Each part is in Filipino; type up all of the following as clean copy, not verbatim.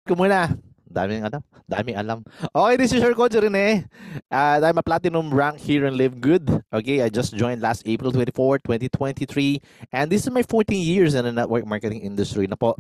Ko muna. Daming alam. Okay, this is your coach Rene. I'm a platinum rank here in Live Good. Okay, I just joined last April 24, 2023. And this is my 14 years in the network marketing industry na po.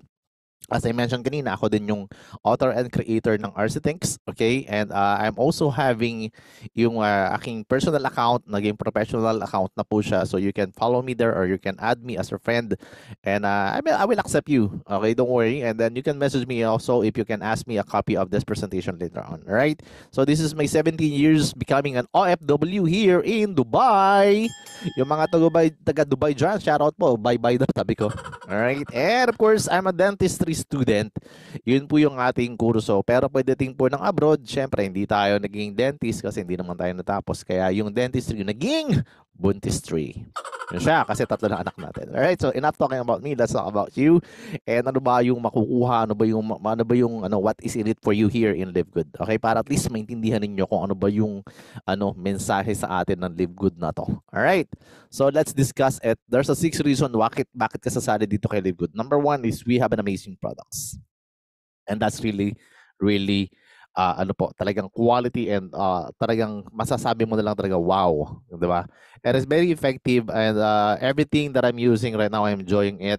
As I mentioned kanina, ako din yung author and creator ng RC Thinks, okay? And I'm also having yung aking personal account, naging professional account na po siya. So you can follow me there or you can add me as a friend. And I will accept you, okay? Don't worry. And then you can message me also if you can ask me a copy of this presentation later on, all right? So this is my 17 years becoming an OFW here in Dubai. Yung mga taga-Dubai dyan, shout out po. Bye-bye daw, tabi ko. Alright. And of course, I'm a dentistry student. Yun po yung ating kurso. Pero pwede din po ng abroad. Siyempre, hindi tayo naging dentist kasi hindi naman tayo natapos. Kaya yung dentistry naging buntistry. Yun siya, kasi tatlo na anak natin. Alright, so enough talking about me. Let's talk about you. And ano ba yung makukuha? What is in it for you here in Live Good? Okay, para at least maintindihan ninyo kung ano ba yung mensahe sa atin ng Live Good na to. Alright, so let's discuss it. There's a 6 reason bakit ka sasali dito kay Live Good. Number 1 is we have an amazing products. And that's really, really, talagang quality and talagang masasabi mo na lang talaga, wow, di ba? And it's very effective and everything that I'm using right now, I'm enjoying it.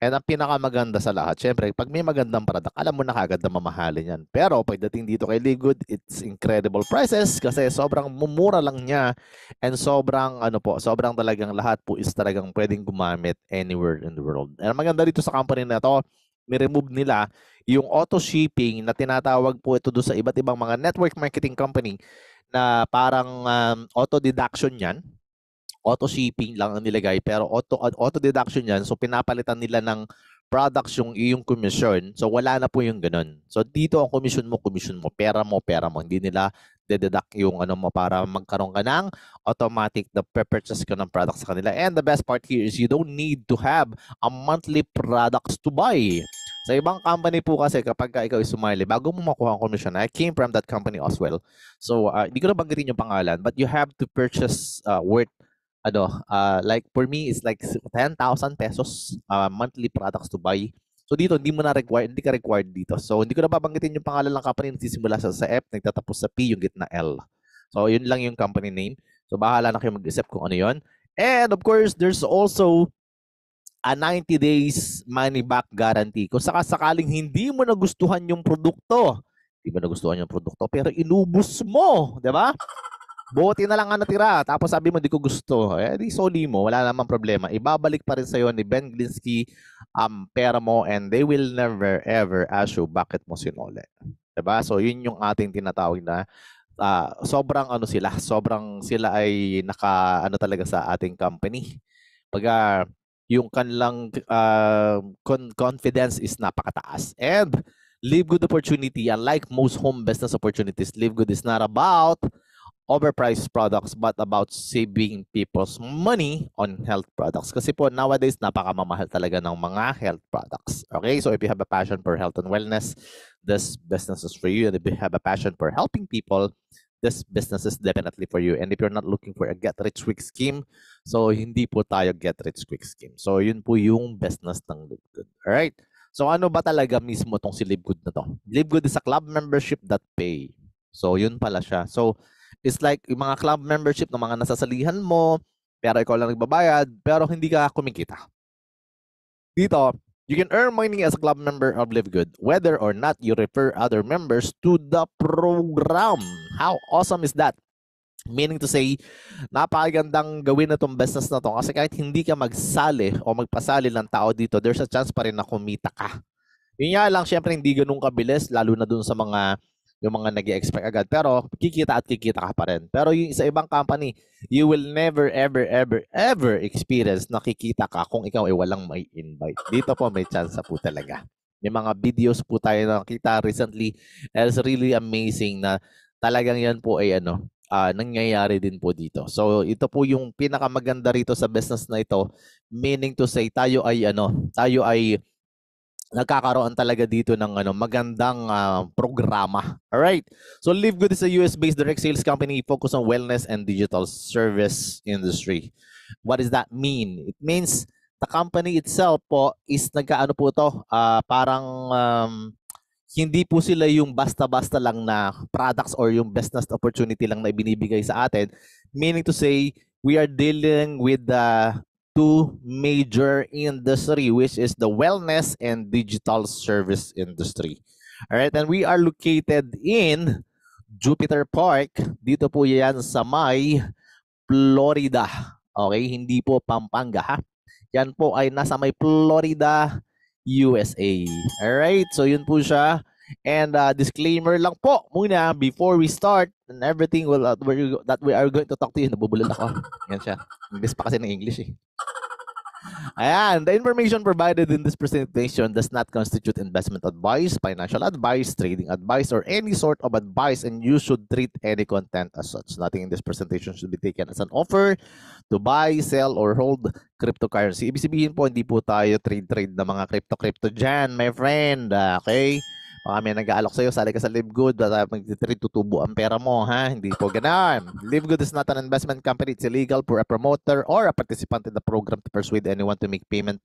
And ang pinakamaganda sa lahat, syempre, pag may magandang product, alam mo na kagad na mamahalin yan. Pero pagdating dito kay Live Good, it's incredible prices kasi sobrang mumura lang niya and sobrang talagang lahat po is talagang pwedeng gumamit anywhere in the world. And ang maganda dito sa company na to, ni-remove nila yung auto shipping na tinatawag po ito doon sa iba't ibang mga network marketing company na parang auto deduction yan. Auto shipping lang ang nilagay pero auto deduction yan. So pinapalitan nila ng products yung iyong commission. So wala na po yung ganun. So dito ang commission mo, pera mo, pera mo. Hindi nila deduct yung mo para magkaroon ka ng automatic na purchase ka ng products sa kanila. And the best part here is you don't need to have a monthly products to buy. Sa ibang company po kasi kapag ikaw is sumali, bago mo makuha ang commission, I came from that company as well. So, hindi ko na banggitin yung pangalan, but you have to purchase worth, like for me, it's like 10,000 pesos monthly products to buy. So dito, hindi ka required dito. So, hindi ko na babanggitin yung pangalan ng company, nagsisimula sa F, nagtatapos sa P, yung gitna L. So, yun lang yung company name. So, bahala na kayo mag-isip kung ano yun. And of course, there's also a 90 days money back guarantee. Kung sakasakaling hindi mo nagustuhan yung produkto, pero inubos mo, di ba? Buti na lang ang natira. Tapos sabi mo, di ko gusto. Di soli mo. Wala namang problema. Ibabalik pa rin sa'yo ni Ben Glinsky pera mo and they will never ever ask you bakit mo sinole. Diba? So, yun yung ating tinatawag na sobrang sila ay talaga sa ating company. Pag yung kanilang confidence is napakataas. And Live Good opportunity, unlike most home business opportunities, Live Good is not about overpriced products but about saving people's money on health products. Kasi po nowadays napakamamahal talaga ng mga health products. Okay, so if you have a passion for health and wellness, this business is for you. And if you have a passion for helping people, this business is definitely for you. And if you're not looking for a get-rich-quick scheme, so hindi po tayo get-rich-quick scheme. So yun po yung business ng Live Good. Alright? So ano ba talaga mismo tong si Live Good na to? Live Good is a club membership that pay. So yun pala siya. So it's like yung mga club membership ng mga nasasalihan mo, pero ikaw lang nagbabayad, pero hindi ka kumikita. Dito, you can earn money as a club member of Live Good, whether or not you refer other members to the program. How awesome is that? Meaning to say, napakagandang gawin na itong business na to kasi kahit hindi ka magsali o magpasali ng tao dito, there's a chance pa rin na kumita ka. Yun nga lang, syempre hindi ganun kabilis, lalo na dun sa yung mga nag-expect agad. Pero kikita ka pa rin. Pero yung sa ibang company, you will never, ever, ever, ever experience na kikita ka kung ikaw ay walang may invite. Dito po may chance po talaga. May mga videos po tayo na nakita recently. It's really amazing na talagang yan po ay nangyayari din po dito. So ito po yung pinakamaganda rito sa business na ito. Meaning to say, tayo ay nagkakaroon talaga dito ng magandang programa. All right. So Live Good is a US-based direct sales company focused on wellness and digital service industry. What does that mean? It means the company itself po is nagkaano po to, parang hindi po sila yung basta-basta lang na products or yung business opportunity lang na ibinibigay sa atin. Meaning to say, we are dealing with the two major industry, which is the wellness and digital service industry. All right, and we are located in Jupiter Park. Dito po yan sa may Florida. Okay, hindi po Pampanga ha. Yan po ay nasa may Florida, USA. Alright, so yun po siya. And disclaimer lang po muna before we start and everything will that we are going to talk to you. Nabubulol ako. Yan siya. English pa kasi ng English eh. Ayan, the information provided in this presentation does not constitute investment advice, financial advice, trading advice, or any sort of advice, and you should treat any content as such. Nothing in this presentation should be taken as an offer to buy, sell, or hold cryptocurrency. Ibig sabihin po, hindi po tayo trade na mga crypto dyan, my friend. Okay? Baka may nag-aalok sa'yo, sali ka sa LiveGood, mag-trade, tutubo ang pera mo, ha? Hindi po ganun. LiveGood is not an investment company. It's illegal for a promoter or a participant in the program to persuade anyone to make payment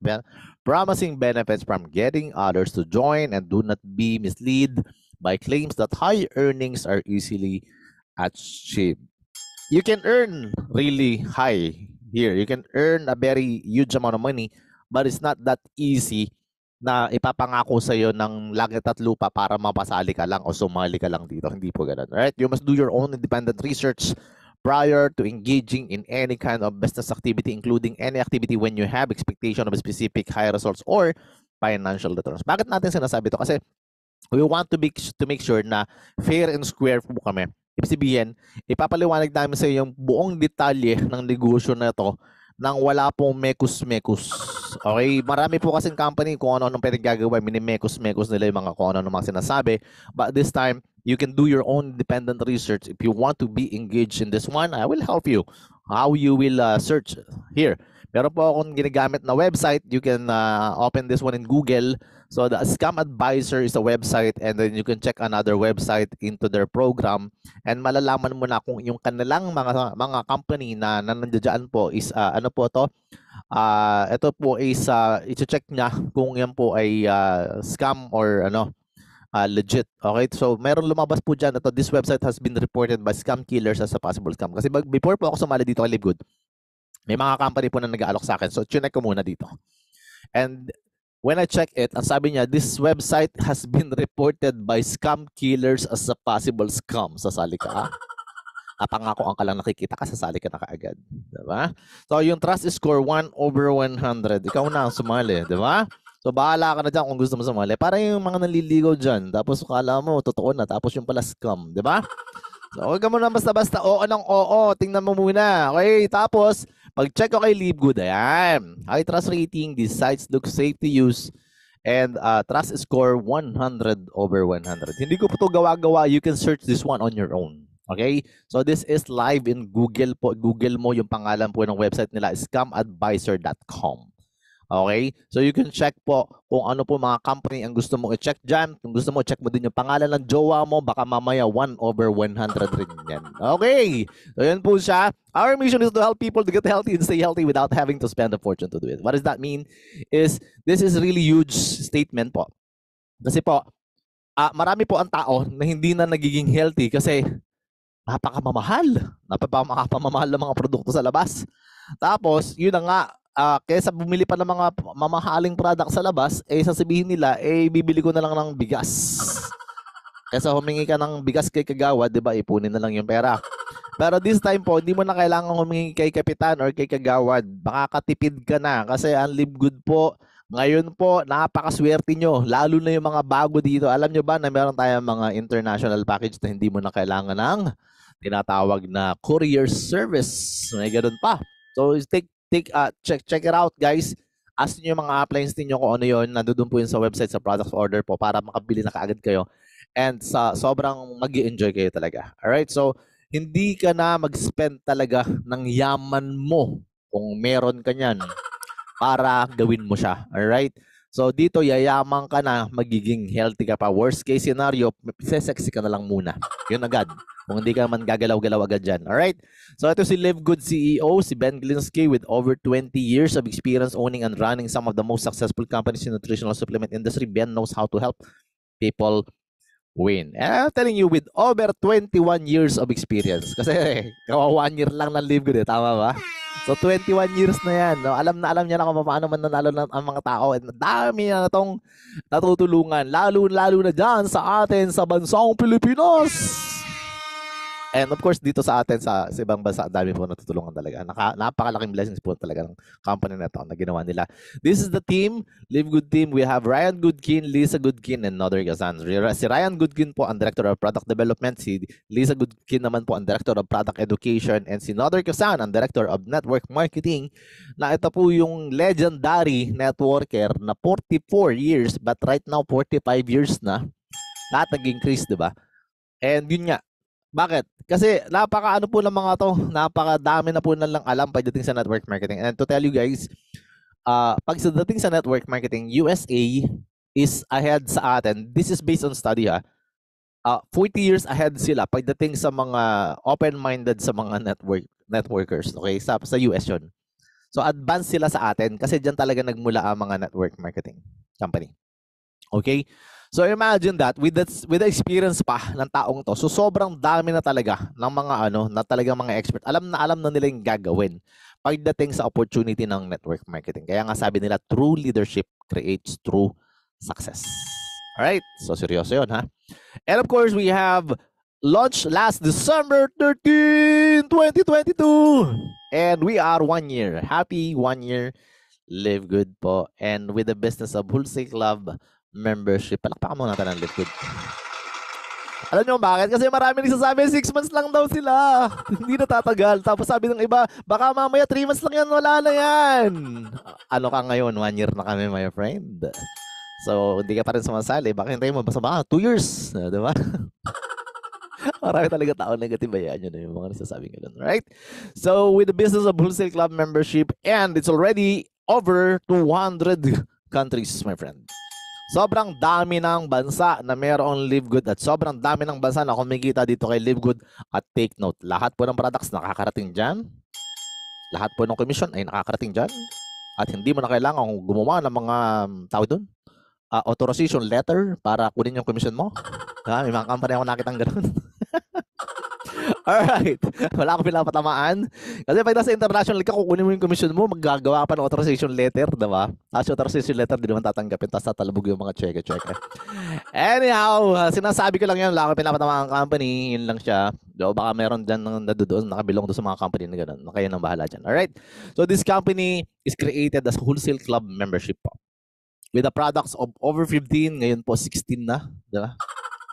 promising benefits from getting others to join, and do not be misled by claims that high earnings are easily achieved. You can earn really high here. You can earn a very huge amount of money, but it's not that easy na ipapangako sa iyo ng langit at lupa para mapasali ka lang o sumali ka lang dito. Hindi po ganun. Right? You must do your own independent research prior to engaging in any kind of business activity, including any activity when you have expectation of specific high results or financial returns. Bakit natin sinasabi ito? Kasi we want to make sure na fair and square po kami. Ibig sabihin, ipapaliwanag namin sa iyo yung buong detalye ng negosyo na ito nang wala pong mekus-mekus. Okay? Marami po kasing company kung ano-anong pwedeng gagawin. Mini-mekus-mekus nila yung mga kung ano-ano mga sinasabi. But this time, you can do your own independent research. If you want to be engaged in this one, I will help you. How you will search here. Meron po akong ginagamit na website. You can open this one in Google. So the Scam Advisor is a website, and then you can check another website into their program, and malalaman mo na kung yung kanilang mga company na nandiyan po is ano po to. Ito po is i-check niya kung yan po ay scam or ano legit. Okay? So meron lumabas po diyan, ito, this website has been reported by scam killers as a possible scam. Kasi before po ako sumali dito kay LiveGood, may mga company po na nag-aalok sa akin. So chinek ko muna dito. And when I check it, ang sabi niya, this website has been reported by scam killers as a possible scam. Sasali ka. Napangakoan ka lang nakikita ka, sasali ka na kaagad. Diba? So yung trust score 1/100. Ikaw na ang sumali. Diba? So bahala ka na dyan kung gusto mo sumali. Para yung mga naliligaw dyan. Tapos kala mo, totoo na. Tapos yung pala scam. Diba? So huwag ka muna basta-basta oo ng oo. Tingnan mo muna. Okay? Tapos, pag-check ko kay LiveGood, ayan. High trust rating, these sites look safe to use, and trust score 100/100. Hindi ko po ito gawa-gawa. You can search this one on your own. Okay? So this is live in Google po. Google mo yung pangalan po ng website nila, scamadvisor.com. Okay? So you can check po kung ano po mga company ang gusto mo i-check dyan. Kung gusto mo, check mo din yung pangalan ng jowa mo. Baka mamaya 1/100 rin yan. Okay? So yun po siya. Our mission is to help people to get healthy and stay healthy without having to spend a fortune to do it. What does that mean? This is really huge statement po. Kasi po, marami po ang tao na hindi na nagiging healthy kasi napakamamahal. Napapamamahal ng mga produkto sa labas. Tapos, yun na nga, kaysa bumili pa ng mga mamahaling product sa labas, sasabihin nila, bibili ko na lang ng bigas. Kaysa humingi ka ng bigas kay kagawad, di ba, ipunin na lang yung pera. Pero this time po, hindi mo na kailangan humingi kay kapitan or kay kagawad. Makakatipid ka na kasi ang LiveGood po, ngayon po, napakaswerte nyo. Lalo na yung mga bago dito. Alam nyo ba na meron tayong mga international package na hindi mo na kailangan ng tinatawag na courier service. May ganun pa. So, check it out, guys. Ask niyo yung mga appliance niyo kung ano yun. Nandoon po yun sa website, sa product order po para makabili na kaagad kayo. And sobrang mag-i-enjoy kayo talaga. Alright? So, hindi ka na mag-spend talaga ng yaman mo kung meron ka niyan para gawin mo siya. Alright? So, dito, yayaman ka na, magiging healthy ka pa. Worst case scenario, sexy ka na lang muna. Yun agad. Kung hindi ka man gagalaw-galaw agad dyan. Alright? So, ito si LiveGood CEO, si Ben Glinsky, with over 20 years of experience owning and running some of the most successful companies in the nutritional supplement industry. Ben knows how to help people win. And I'm telling you, with over 21 years of experience, kasi kawa 1 year lang ng live good tama ba? So 21 years na yan. No? Alam na alam niya na kung paano man nanalo ang mga tao. At dami na itong natutulungan. Lalo na dyan sa atin sa bansang Pilipinas. And of course, dito sa atin, sa ibang bansa, dami po natutulungan talaga. Napakalaking blessings po talaga ng company na ito na ginawa nila. This is the team, Live Good Team. We have Ryan Goodkin, Lisa Goodkin, and Nodder Gazan. Si Ryan Goodkin po ang Director of Product Development. Si Lisa Goodkin naman po ang Director of Product Education. And si Nodder Gazan ang Director of Network Marketing. Na ito po yung legendary networker na 44 years, but right now 45 years na. Lahat nag-increase, di ba? And yun nga, bakit? Kasi napaka-ano po ng mga to, napakadami na po na lang alam pagdating sa network marketing. And to tell you guys, pagdating sa network marketing, USA is ahead sa atin. This is based on study 40 years ahead sila pagdating sa mga open-minded sa mga networkers. Okay, sa US yun. So advanced sila sa atin kasi diyan talaga nagmula ang mga network marketing company. Okay? So imagine that with the experience pa ng taong to. So sobrang dami na talaga ng mga na talagang mga expert. Alam na nila yung gagawin pagdating sa opportunity ng network marketing. Kaya nga sabi nila, true leadership creates true success. Alright? So seryoso yun, ha? And of course, we have launched last December 13, 2022. And we are 1 year. Happy 1 year. Live Good po. And with the business of Wholesale Club membership. Palakpakan muna natin ang Live Good. Alam nyo bakit? Kasi marami nagsasabi, 6 months lang daw sila. Hindi na tatagal. Tapos sabi ng iba, baka mamaya 3 months lang yan, wala na yan. Ano ka ngayon? 1 year na kami, my friend. So, hindi ka pa rin sumasali. Baka hintayin mo, basta 2 years. Diba? Marami talaga tao negative yan. Yun yung mga nagsasabing gano'n. Right? So, with the business of Wholesale Club membership, and it's already over 200 countries, my friend. Sobrang dami ng bansa na mayroong Live Good at sobrang dami ng bansa na kumikita dito kay Live Good. At take note, lahat po ng products nakakarating dyan. Lahat po ng commission ay nakakarating dyan. At hindi mo na kailangan gumawa ng mga tao doon. Authorization letter para kunin yung commission mo. May mga company ako nakitang gano'n. Alright. Wala akong pinapatamaan. Kasi pag nasa international ka, kukunin mo yung commission mo, maggagawa pa ng authorization letter, diba? Tapos yung authorization letter, di naman tatanggapin, tapos tatalabog yung mga cheque-cheque. Anyhow, sinasabi ko lang yan, wala akong pinapatamaan ang company, yun lang siya. So, baka meron dyan nadoon, nakabilong doon sa mga company na gano'n. Kayo nang bahala dyan. Alright? So, this company is created as Wholesale Club membership po. With the products of over 15, ngayon po 16 na, diba?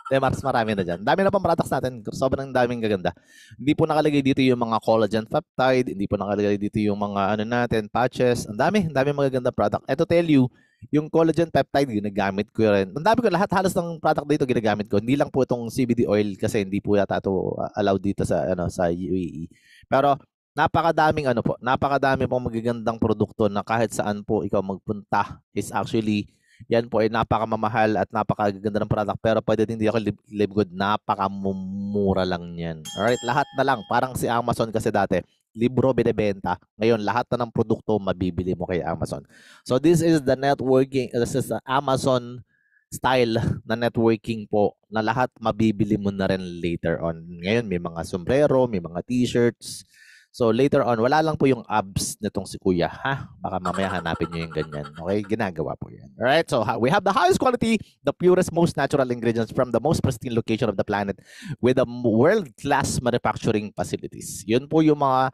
Mas marami na dyan. Dami na pang products natin. Sobrang daming gaganda. Hindi po nakalagay dito yung mga collagen peptide. Hindi po nakalagay dito yung mga natin, patches. Ang dami magaganda product. Eto tell you, yung collagen peptide, ginagamit ko rin. Ang dami ko, lahat halos ng product dito ginagamit ko. Hindi lang po itong CBD oil kasi hindi po yata ito allowed dito sa, sa UAE. Pero napakadami pong magagandang produkto na kahit saan po ikaw magpunta is actually yan po ay napakamamahal at napakaganda ng product pero pwede din ako Live Good, napakamumura lang yan. Alright, lahat na lang. Parang si Amazon kasi dati, libro binibenta. Ngayon, lahat na ng produkto mabibili mo kay Amazon. So this is the networking, this is the Amazon style na networking po na lahat mabibili mo na rin later on. Ngayon, may mga sombrero, may mga t-shirts. So later on, wala lang po yung abs nitong si Kuya, ha? Baka mamaya hanapin nyo yung ganyan. Okay? Ginagawa po yan. Alright? So we have the highest quality, the purest, most natural ingredients from the most pristine location of the planet with the world-class manufacturing facilities. Yun po yung mga,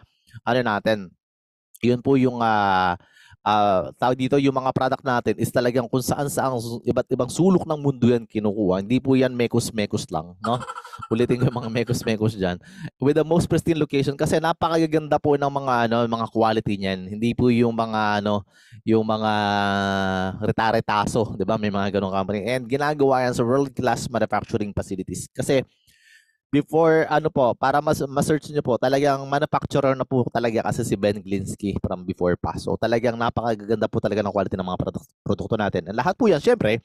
natin, yun po yung tawag dito, yung mga product natin is talagang kung saan iba't ibang sulok ng mundo yan kinukuha. Hindi po yan mekos-mekos lang, no? Ulitin ko yung mga mekos-mekos dyan. With the most pristine location kasi napakaganda po ng mga mga quality niyan. Hindi po yung mga yung mga reta-retaso, 'di ba? May mga ganung company. And ginagawa yan sa world-class manufacturing facilities. Kasi before, para ma-search nyo po, talagang manufacturer na po talaga kasi si Ben Glinsky from before pa. So talagang napakaganda po talaga ng quality ng mga produkto natin. And lahat po yan, syempre,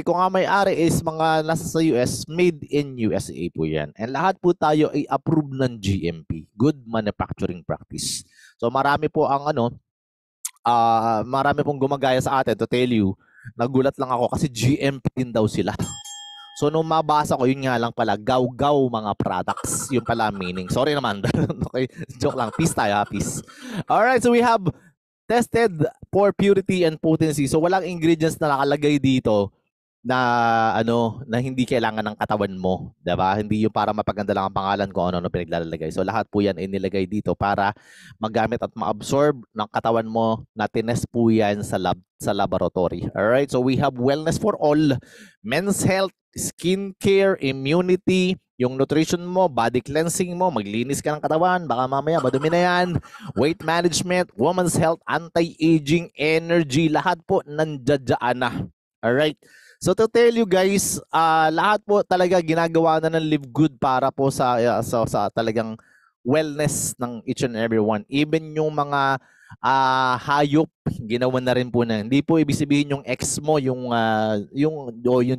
kung ang may-ari is mga nasa sa US, made in USA po yan. And lahat po tayo ay approved ng GMP, Good Manufacturing Practice. So marami po ang marami pong gumagaya sa atin to tell you Nagulat lang ako kasi GMP din daw sila. So nung mabasa ko, yun nga lang pala, gaw-gaw mga products. Yung pala ang meaning. Sorry naman. Okay, joke lang. Peace tayo, ha? Peace. Alright, so we have tested for purity and potency. So walang ingredients na nakalagay dito na na hindi kailangan ng katawan mo, 'di ba? Hindi yung para mapaganda lang ang pangalan ko ano pinaglalagay. So lahat po 'yan inilagay dito para magamit at ma-absorb ng katawan mo na tinest po 'yan sa laboratory. All right? So we have wellness for all, men's health, skincare, immunity, yung nutrition mo, body cleansing mo, maglinis ka ng katawan, baka mamaya madumi na yan, weight management, woman's health, anti-aging, energy, lahat po nandiyan na. Alright? So to tell you guys, lahat po talaga ginagawa na ng Live Good para po sa talagang wellness ng each and every one. Even yung mga hayop, ginawa na rin po na. Hindi po ibig sabihin yung ex mo, yung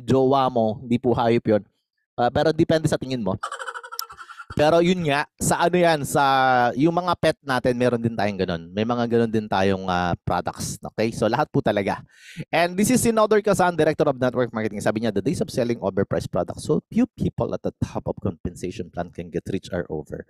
jowa mo, hindi po hayop yun. Pero depende sa tingin mo. Pero yun nga, sa ano yan, sa yung mga pet natin, meron din tayong ganun. May mga ganun din tayong products. Okay? So lahat po talaga. And this is Sinodor Casan, Director of Network Marketing. Sabi niya, the days of selling overpriced products, so few people at the top of compensation plan can get rich are over.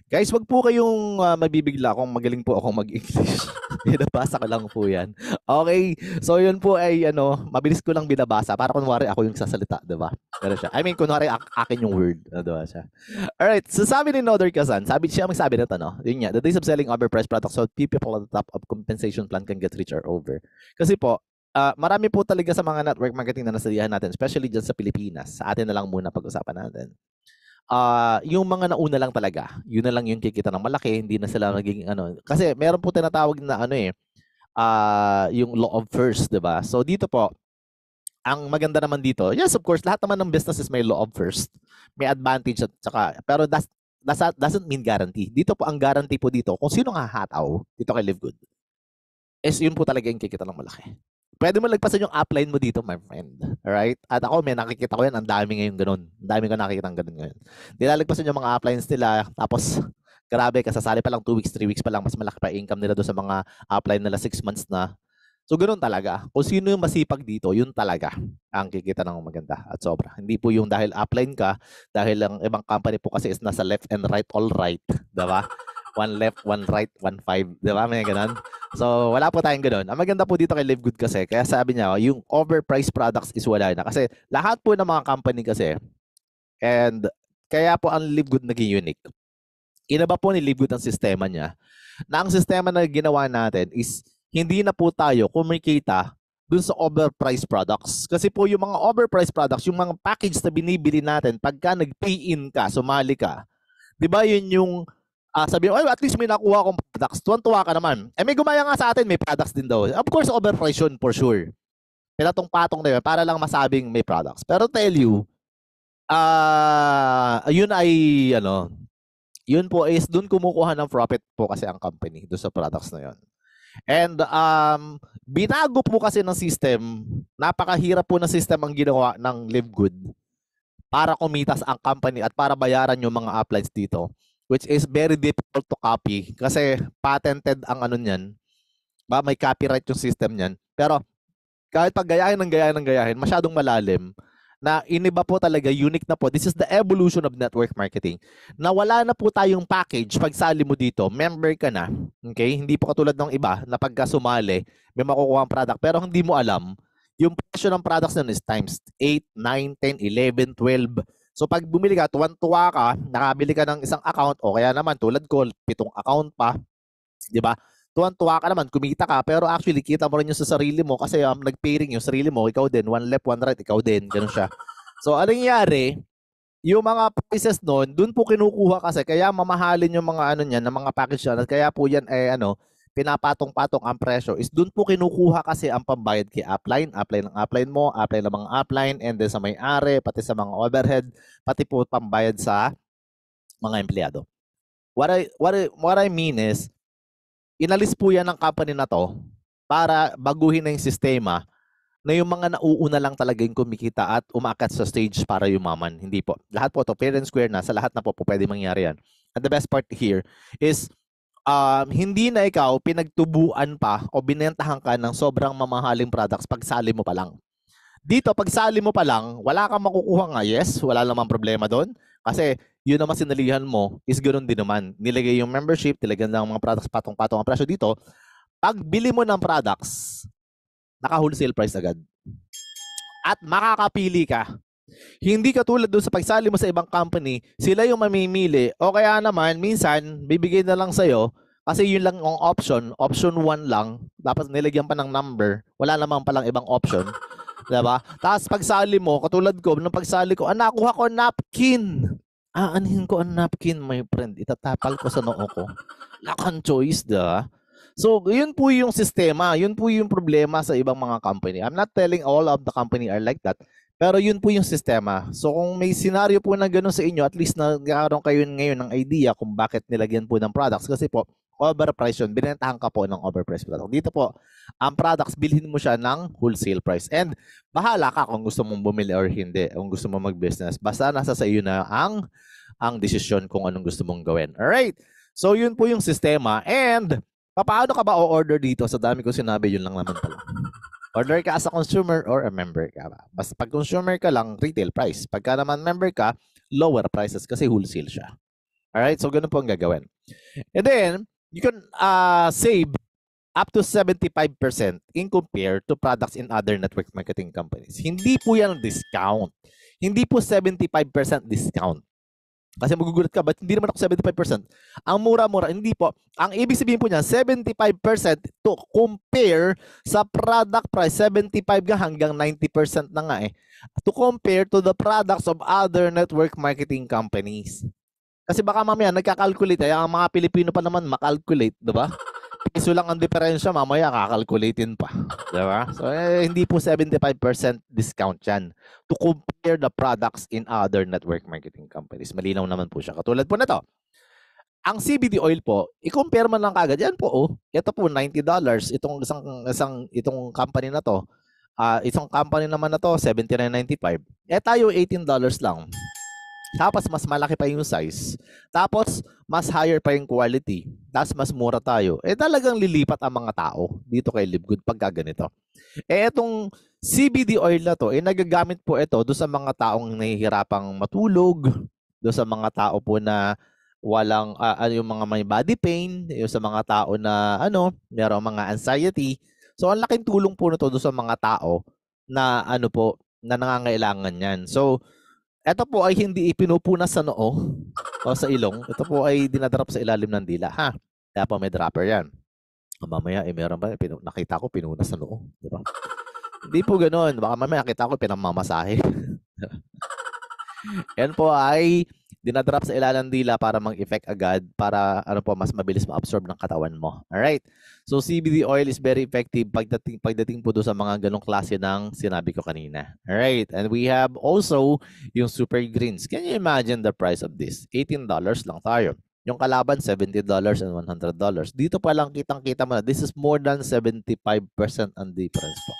Guys, wag po kayong mabibigla kung magaling po akong mag-English. Binabasa ko lang po yan. Okay? So yun po ay mabilis ko lang binabasa para kunwari ako yung sasalita, diba? Pero siya. I mean, kunwari akin yung word. Diba siya? Alright, so sabi ni Nodor Casan, magsabi nito, yun nga, the days of selling overpriced products, so people at the top of compensation plan can get rich or over. Kasi po, marami po talaga sa mga network marketing na nasalihan natin, especially dyan sa Pilipinas. Sa atin na lang muna pag-usapan natin. Yung mga nauna lang talaga, yun na lang yung kikita ng malaki, hindi na sila magiging Kasi meron po tinatawag na yung law of first, diba? So dito po, ang maganda naman dito, yes, of course, lahat naman ng businesses may law of first. May advantage at saka, pero doesn't mean guarantee. Dito po, ang guarantee po dito, kung sino nga hataw dito kay Live Good, is yun po talaga yung kikita ng malaki. Pwede mo lagpasan yung upline mo dito, my friend. Alright? At ako, may nakikita ko yan, ang dami ngayon ganun. Ang dami ko nakikita ng ganun ngayon. Nilalagpasan yung mga uplines nila, tapos, grabe, kasasali pa lang 2 weeks, 3 weeks pa lang, mas malaki pa income nila doon sa mga upline nila 6 months na. So, ganoon talaga. Kung sino yung masipag dito, yun talaga ang kikita ng maganda at sobra. Hindi po yung dahil upline ka, dahil ang ibang company po kasi is nasa left and right, all right. Diba? One left, one right, 1-5. Diba? May ganun. So, wala po tayong ganun. Ang maganda po dito kay Live Good kasi, kaya sabi niya, yung overpriced products is wala na. Kasi lahat po ng mga company kasi, and kaya po ang Live Good naging unique. Inaba po ni Live Good ang sistema niya, na ang sistema na ginawa natin is hindi na po tayo kumikita dun sa overpriced products. Kasi po yung mga overpriced products, yung mga package na binibili natin, pagka nag-pay-in ka, sumali ka, di ba yun yung sabi mo, at least may nakuha akong products. Tuwan-tuwa ka naman. May gumaya nga sa atin, may products din daw. Of course, overpriced yun for sure. Pinatong-patong na yun para lang masabing may products. Pero tell you, yun ay, yun po is dun kumukuha ng profit po kasi ang company doon sa products na yun. And binago po kasi ng system, napakahirap po ng system ang ginawa ng Live Good para kumitas ang company at para bayaran yung mga uplines dito, which is very difficult to copy kasi patented ang niyan. May copyright yung system niyan. Pero kahit pag gayahin, masyadong malalim na iniba po talaga, unique na po. This is the evolution of network marketing. Na wala na po tayong package. Pag sali mo dito, member ka na. Okay? Hindi po katulad ng iba na pagka sumali, may makukuha ang product. Pero hindi mo alam, yung presyo ng products nun is times 8, 9, 10, 11, 12. So pag bumili ka, tuwan-tuwa ka, nakabili ka ng isang account, o kaya naman tulad ko, 7 account pa. Di ba? Tuwan-tuwa ka naman, kumita ka, pero actually, kita mo rin yung sa sarili mo kasi nag-pairing yung sarili mo, ikaw din, one left, one right, ikaw din, ganun siya. So, anong nangyari, yung mga prices noon, dun po kinukuha kasi, kaya mamahalin yung mga niyan, ng mga package yan, kaya po yan, pinapatong-patong ang presyo, is dun po kinukuha kasi ang pambayad kay upline ng upline mo, upline ng mga upline, and then sa may-ari, pati sa mga overhead, pati po pambayad sa mga empleyado. What I mean is, inalis po yan ng company na to para baguhin na yung sistema na yung mga nauuna lang talaga yung kumikita at umakat sa stage para yumaman. Hindi po. Lahat po to fair and square na. Sa lahat na po pwede mangyari yan. And the best part here is hindi na ikaw pinagtubuan pa o binentahan ka ng sobrang mamahaling products pagsali mo pa lang. Dito, pagsali mo pa lang, wala kang makukuha nga. Yes, wala namang problema doon. Kasi yun naman sinalihan mo is ganoon din naman. Nilagay yung membership, nilagyan ng mga products patong-patong ang presyo dito. Pag bili mo ng products, naka-wholesale price agad. At makakapili ka. Hindi katulad doon sa pagsali mo sa ibang company, sila yung mamimili o kaya naman minsan bibigay na lang sa'yo kasi yun lang ang option 1 lang, dapat nilagyan pa ng number, wala naman palang ibang option. Diba? Tapos pagsali mo, katulad ko, nung pagsali ko, nakuha ko napkin. Aanhin ko ang napkin, my friend. Itatapal ko sa noo ko. Lakang choice, diba? So, yun po yung sistema. Yun po yung problema sa ibang mga company. I'm not telling all of the company are like that. Pero yun po yung sistema. So kung may scenario po na gano'n sa inyo, at least nagkakaroon kayo ngayon ng idea kung bakit nilagyan po ng products. Kasi po, overprice yun. Binentahan ka po ng overpriced product. Dito po, ang products, bilhin mo siya ng wholesale price. And bahala ka kung gusto mong bumili or hindi. Kung gusto mong mag-business. Basta nasa sa iyo na ang desisyon kung anong gusto mong gawin. Alright? So yun po yung sistema. And paano ka ba o-order dito? Sa dami ko sinabi, yun lang naman pala. Order ka as a consumer or a member ka. Basta pag consumer ka lang, retail price. Pagka naman member ka, lower prices kasi wholesale siya. Alright? So, ganun po ang gagawin. And then, you can save up to 75% in compare to products in other network marketing companies. Hindi po yan discount. Hindi po 75% discount. Kasi magugulat ka, ba't hindi naman ako 75%? Ang mura-mura, hindi po. Ang ibig sabihin po niya, 75% to compare sa product price, 75 ka hanggang 90% na nga eh. To compare to the products of other network marketing companies. Kasi baka mamaya nagkakalculate, ang mga Pilipino pa naman makalculate, diba? Piso lang ang diferensya, mamaya kakalculatein pa. Diba? So, hindi po 75% discount yan to compare the products in other network marketing companies. Malinaw naman po siya. Katulad po na to. Ang CBD oil po, i-compare man lang kagad. Yan po, oh. Ito po, $90. Itong company na to. Isang company naman na to, $79.95. Tayo, $18 lang. Tapos mas malaki pa yung size. Tapos mas higher pa yung quality. Tapos mas mura tayo. Talagang lilipat ang mga tao dito kay Live Good pagka ganito. Itong CBD oil na to, nagagamit po ito do sa mga taong nahihirapang matulog, do sa mga tao po na walang yung mga may body pain, yung sa mga tao na merong mga anxiety. So ang laking tulong po nito do sa mga tao na na nangangailangan yan. So ito po ay hindi ipinupunas sa noo o sa ilong. Ito po ay dinadrop sa ilalim ng dila. Kaya po may dropper yan. Mamaya, meron ba? Nakita ko pinunas sa noo. Diba? Hindi po ganoon. Baka mamaya nakita ko pinamamasahe. Yan po ay dinadrop sa ilalim ng dila para mang-effect agad para mas mabilis ma-absorb ng katawan mo. Alright? So CBD oil is very effective pagdating po doon sa mga ganong klase ng sinabi ko kanina. Alright? And we have also yung super greens. Can you imagine the price of this? $18 lang tayo. Yung kalaban, $70 and $100. Dito pa lang kitang-kita mo na this is more than 75% ang difference po.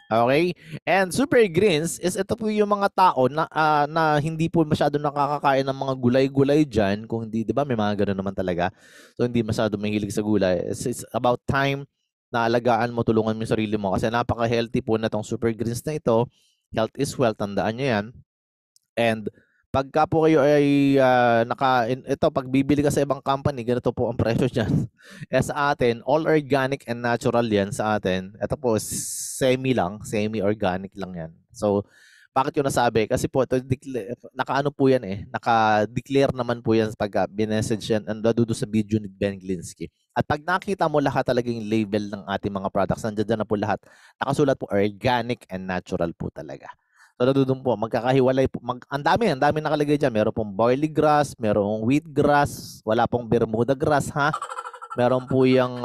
Okay? And super greens is ito po yung mga tao na hindi po masyado nakakakain ng mga gulay-gulay dyan. Kung hindi, di ba, may mga ganun naman talaga. So, hindi masyado mahilig sa gulay. It's about time na alagaan mo, tulungan mo yung sarili mo. Kasi napaka-healthy po na itong super greens na ito. Health is wealth, tandaan nyo yan. And pagka po kayo ay ito, pag bibili ka sa ibang company, ganito po ang presyo dyan. Sa atin, all organic and natural yan sa atin. Ito po, semi-organic lang yan. So, bakit yun nasabi? Kasi po, ito, naka-ano po yan eh. Naka-declare naman po yan pagka binessage yan and doon sa video ni Ben Glinsky. At pag nakita mo lahat talaga yung label ng ating mga products, nandiyan na po lahat. Nakasulat po, organic and natural po talaga. So, doon po, magkakahiwalay po. Ang dami nakalagay dyan. Meron pong barley grass, merong wheat grass, wala pong Bermuda grass, ha? Meron po yung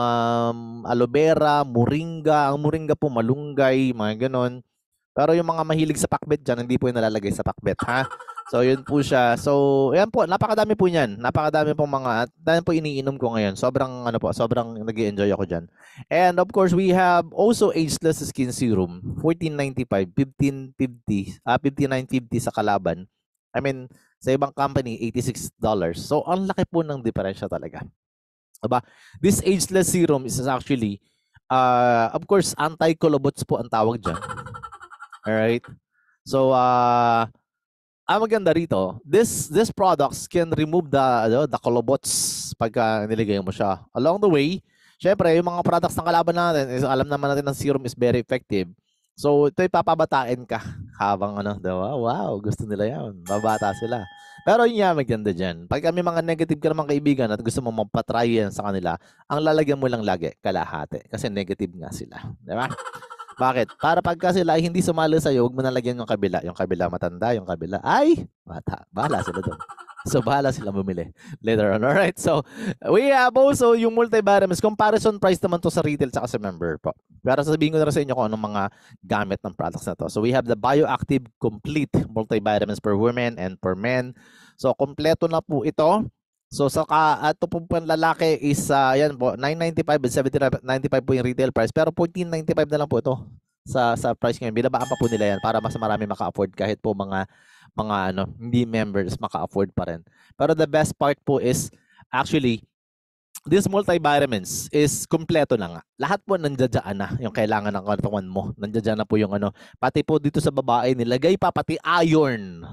aloe vera, moringa. Ang moringa po, malunggay, mga ganon. Pero yung mga mahilig sa pakbet dyan, hindi po yung nalalagay sa pakbet, ha? So, yun po siya. So, yan po, napakadami po niyan. Napakadami pong dami po iniinom ko ngayon. Sobrang, sobrang nag-i-enjoy ako dyan. And of course, we have also ageless skin serum, $14.95, $59.50 sa kalaban. I mean, sa ibang company, $86. So, ang laki po ng diferensya talaga. Diba? This ageless serum is actually, of course, anti-colobots po ang tawag dyan. Alright? So, ang maganda rito, this products can remove the colobots pagka niligay mo siya. Along the way, syempre, yung mga products ng kalaban natin, is, alam naman natin na serum is very effective. So, ito ipapabatain ka habang diba? Wow, gusto nila yan. Babata sila. Pero yun nga maganda dyan. Pag kami mga negative ka naman kaibigan at gusto mo mapatry yan sa kanila, ang lalagyan mo lang lagi, kalahati. Kasi negative nga sila. Diba? Bakit? Para pagka sila ay hindi sumali sa'yo, huwag mo nalagyan yung kabila. Yung kabila matanda, yung kabila ay bata. Bahala sila doon. So, bahala sila bumili later on. Alright? So, we have also yung multivitamins. Comparison price naman to sa retail tsaka sa member po. Pero sasabihin ko na rin sa inyo kung anong mga gamit ng products na to. So, we have the Bioactive Complete Multivitamins for women and for men. So, kompleto na po ito. So sa ito po panlalaki is yan po 995 and 795 po yung retail price pero 1495 na lang po ito sa price ngayon. Binabaan pa po nila yan para mas marami maka-afford kahit po mga hindi members maka-afford pa rin. Pero the best part po is actually this multivitamins is kompleto na nga. Lahat po nandiyan na yung kailangan ng katawan mo. Nandiyan na po yung pati po dito sa babae nilagay pa pati iron.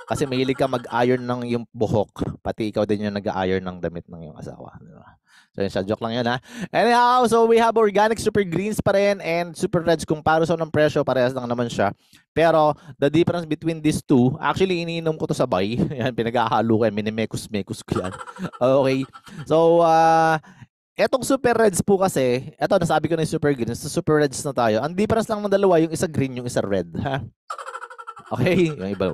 Kasi mahilig ka mag-iron ng yung buhok. Pati ikaw din yung nag-iron ng damit ng iyong asawa. Diba? So, yun siya. Joke lang yan, ha? Anyhow, so we have organic super greens pa rin and super reds. Comparison ng presyo, parehas lang naman siya. Pero, the difference between these two, actually, iniinom ko to sabay. Yan, pinag-ahalo ko yan. Minimekus-mekus ko yan. Okay. So, etong super reds po kasi, eto, nasabi ko na yung super greens. Sa super reds na tayo. Ang difference lang ng dalawa, yung isa green, yung isa red. Ha? Okay, yung iba,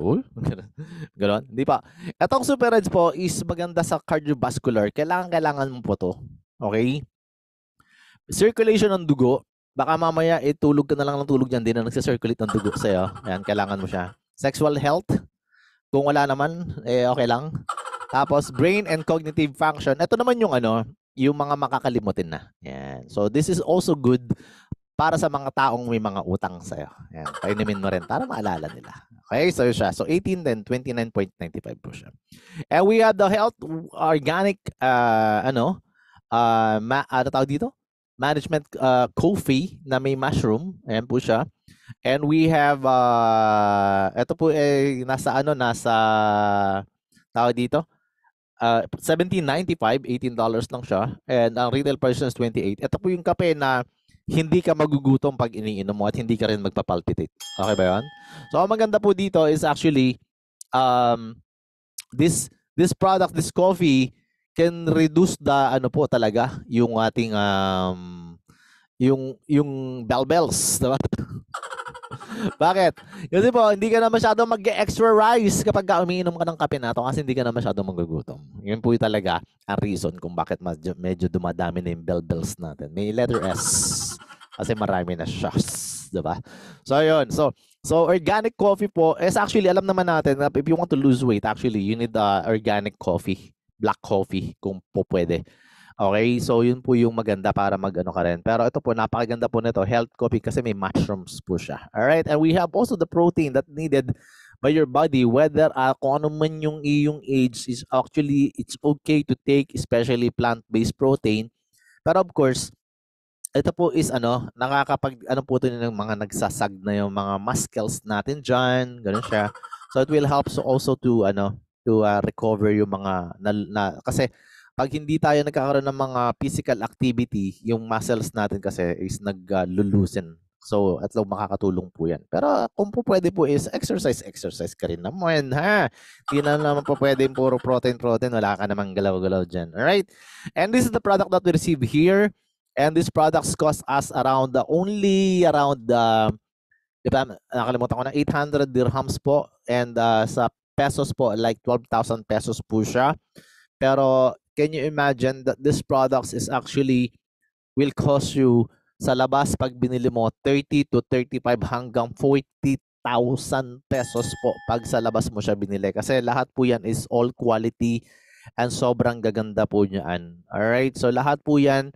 gano'n. Hindi pa. Itong super reds po is maganda sa cardiovascular. Kailangan mo po to. Okay? Circulation ng dugo. Baka mamaya tulog ka na lang ng tulog dyan. Hindi na nagsisirculate ng dugo sa'yo. Ayan, kailangan mo siya. Sexual health. Kung wala naman, okay lang. Tapos, brain and cognitive function. Ito naman yung yung mga makakalimutin na. Ayan. So, this is also good para sa mga taong may mga utang sa'yo. Ayan, painumin mo rin para maalala nila. Okay, so siya. So 18 then 29.95 po siya. And we have the health organic tawag dito? Management coffee na may mushroom. Ayan po siya. And we have ito po nasa tawag dito. $17.95, $18 lang siya. And ang retail price is $28. Ito po yung kape na hindi ka magugutom pag iniinom mo at hindi ka rin magpapalpitate. Okay ba yan? So, ang maganda po dito is actually this product, this coffee can reduce the po talaga yung ating yung bell bells, diba? Bakit? Kasi po, hindi ka na masyadong mag-extra rice kapag umiinom ka ng kape na to kasi hindi ka na masyadong magugutom. Yun po talaga ang reason kung bakit medyo dumadami na yung bell bells natin. May letter S kasi marami na siya. Diba? So, yun. So, organic coffee po is actually, alam naman natin na if you want to lose weight, actually, you need organic coffee, black coffee, kung po pwede. Okay, so yun po yung maganda para mag-ano ka rin. Pero ito po, napakaganda po nito, health coffee kasi may mushrooms po siya. Alright, and we have also the protein that needed by your body, whether kung ano man yung iyong age, is actually, it's okay to take, especially plant-based protein. Pero of course, ito po is nakakapag, po ito ng mga nagsasag na yung mga muscles natin dyan, ganun siya. So it will help also to, recover yung mga, kasi, pag hindi tayo nagkakaroon ng mga physical activity, yung muscles natin kasi is nag-loosen. So, at least makakatulong po yan. Pero kung po pwede po is exercise ka rin naman, ha? Hindi na naman po pwede puro protein. Wala ka namang galaw-galaw dyan. Alright? And this is the product that we receive here. And these products cost us only around, nakalimutan ko na, 800 dirhams po. And sa pesos po, like 12,000 pesos po siya. Pero, can you imagine that this products is actually will cost you sa labas pag binili mo 30 to 35 hanggang 40,000 pesos po pag sa labas mo siya binili. Kasi lahat po yan is all quality and sobrang gaganda po niyan. Alright, so lahat po yan,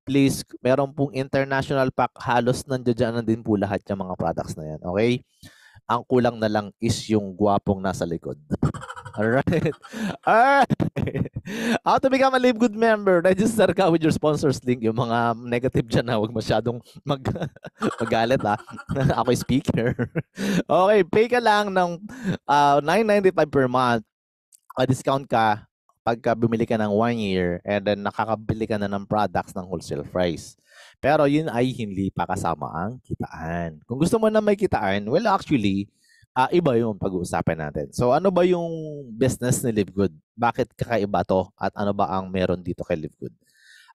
please, meron pong international pack, halos nandiyan na din po lahat yung mga products na yan. Okay? Ang kulang na lang is yung gwapong nasa likod. Alright. Alright. How to become a Live Good member? Register ka with your sponsors link. Yung mga negative dyan na huwag masyadong magalit ha. Ako yung speaker. Okay, pay ka lang ng $9.95 per month. Discount ka pagka bumili ka ng 1 year and then nakakabili ka na ng products ng wholesale price. Pero yun ay hindi pa kasama ang kitaan. Kung gusto mo na may kitaan, well actually, iba yung pag-uusapan natin. So ano ba yung business ni Live Good? Bakit kakaiba to? At ano ba ang meron dito kay Live Good?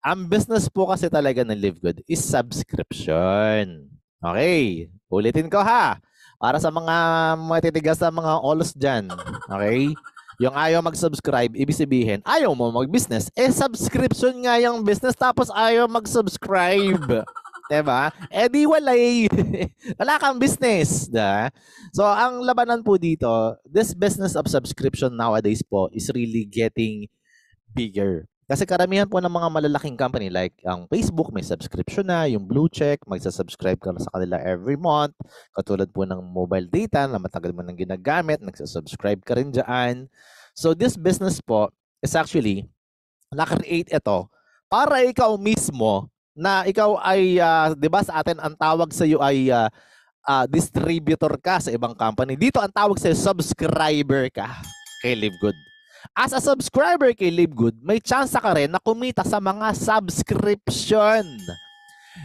Ang business po kasi talaga ng Live Good is subscription. Okay, ulitin ko ha. Para sa mga matitigas na mga olos dyan. Okay? Yung ayaw mag-subscribe, ibig sabihin, ayaw mo mag-business. Subscription nga yung business tapos ayaw mag-subscribe. Diba? Di walay. Wala kang business. Da? So, ang labanan po dito, this business of subscription nowadays po is really getting bigger. Kasi karamihan po ng mga malalaking company like ang Facebook, may subscription na, yung Blue Check, magsasubscribe ka sa kanila every month. Katulad po ng mobile data na matagal mo nang ginagamit, nagsasubscribe ka rin dyan. So this business po is actually, na-create ito para ikaw mismo na ikaw ay, di ba sa atin ang tawag sa iyo ay distributor ka sa ibang company. Dito ang tawag sa iyo, subscriber ka kay Live Good. As a subscriber kay Live Good, may chance ka rin na kumita sa mga subscription.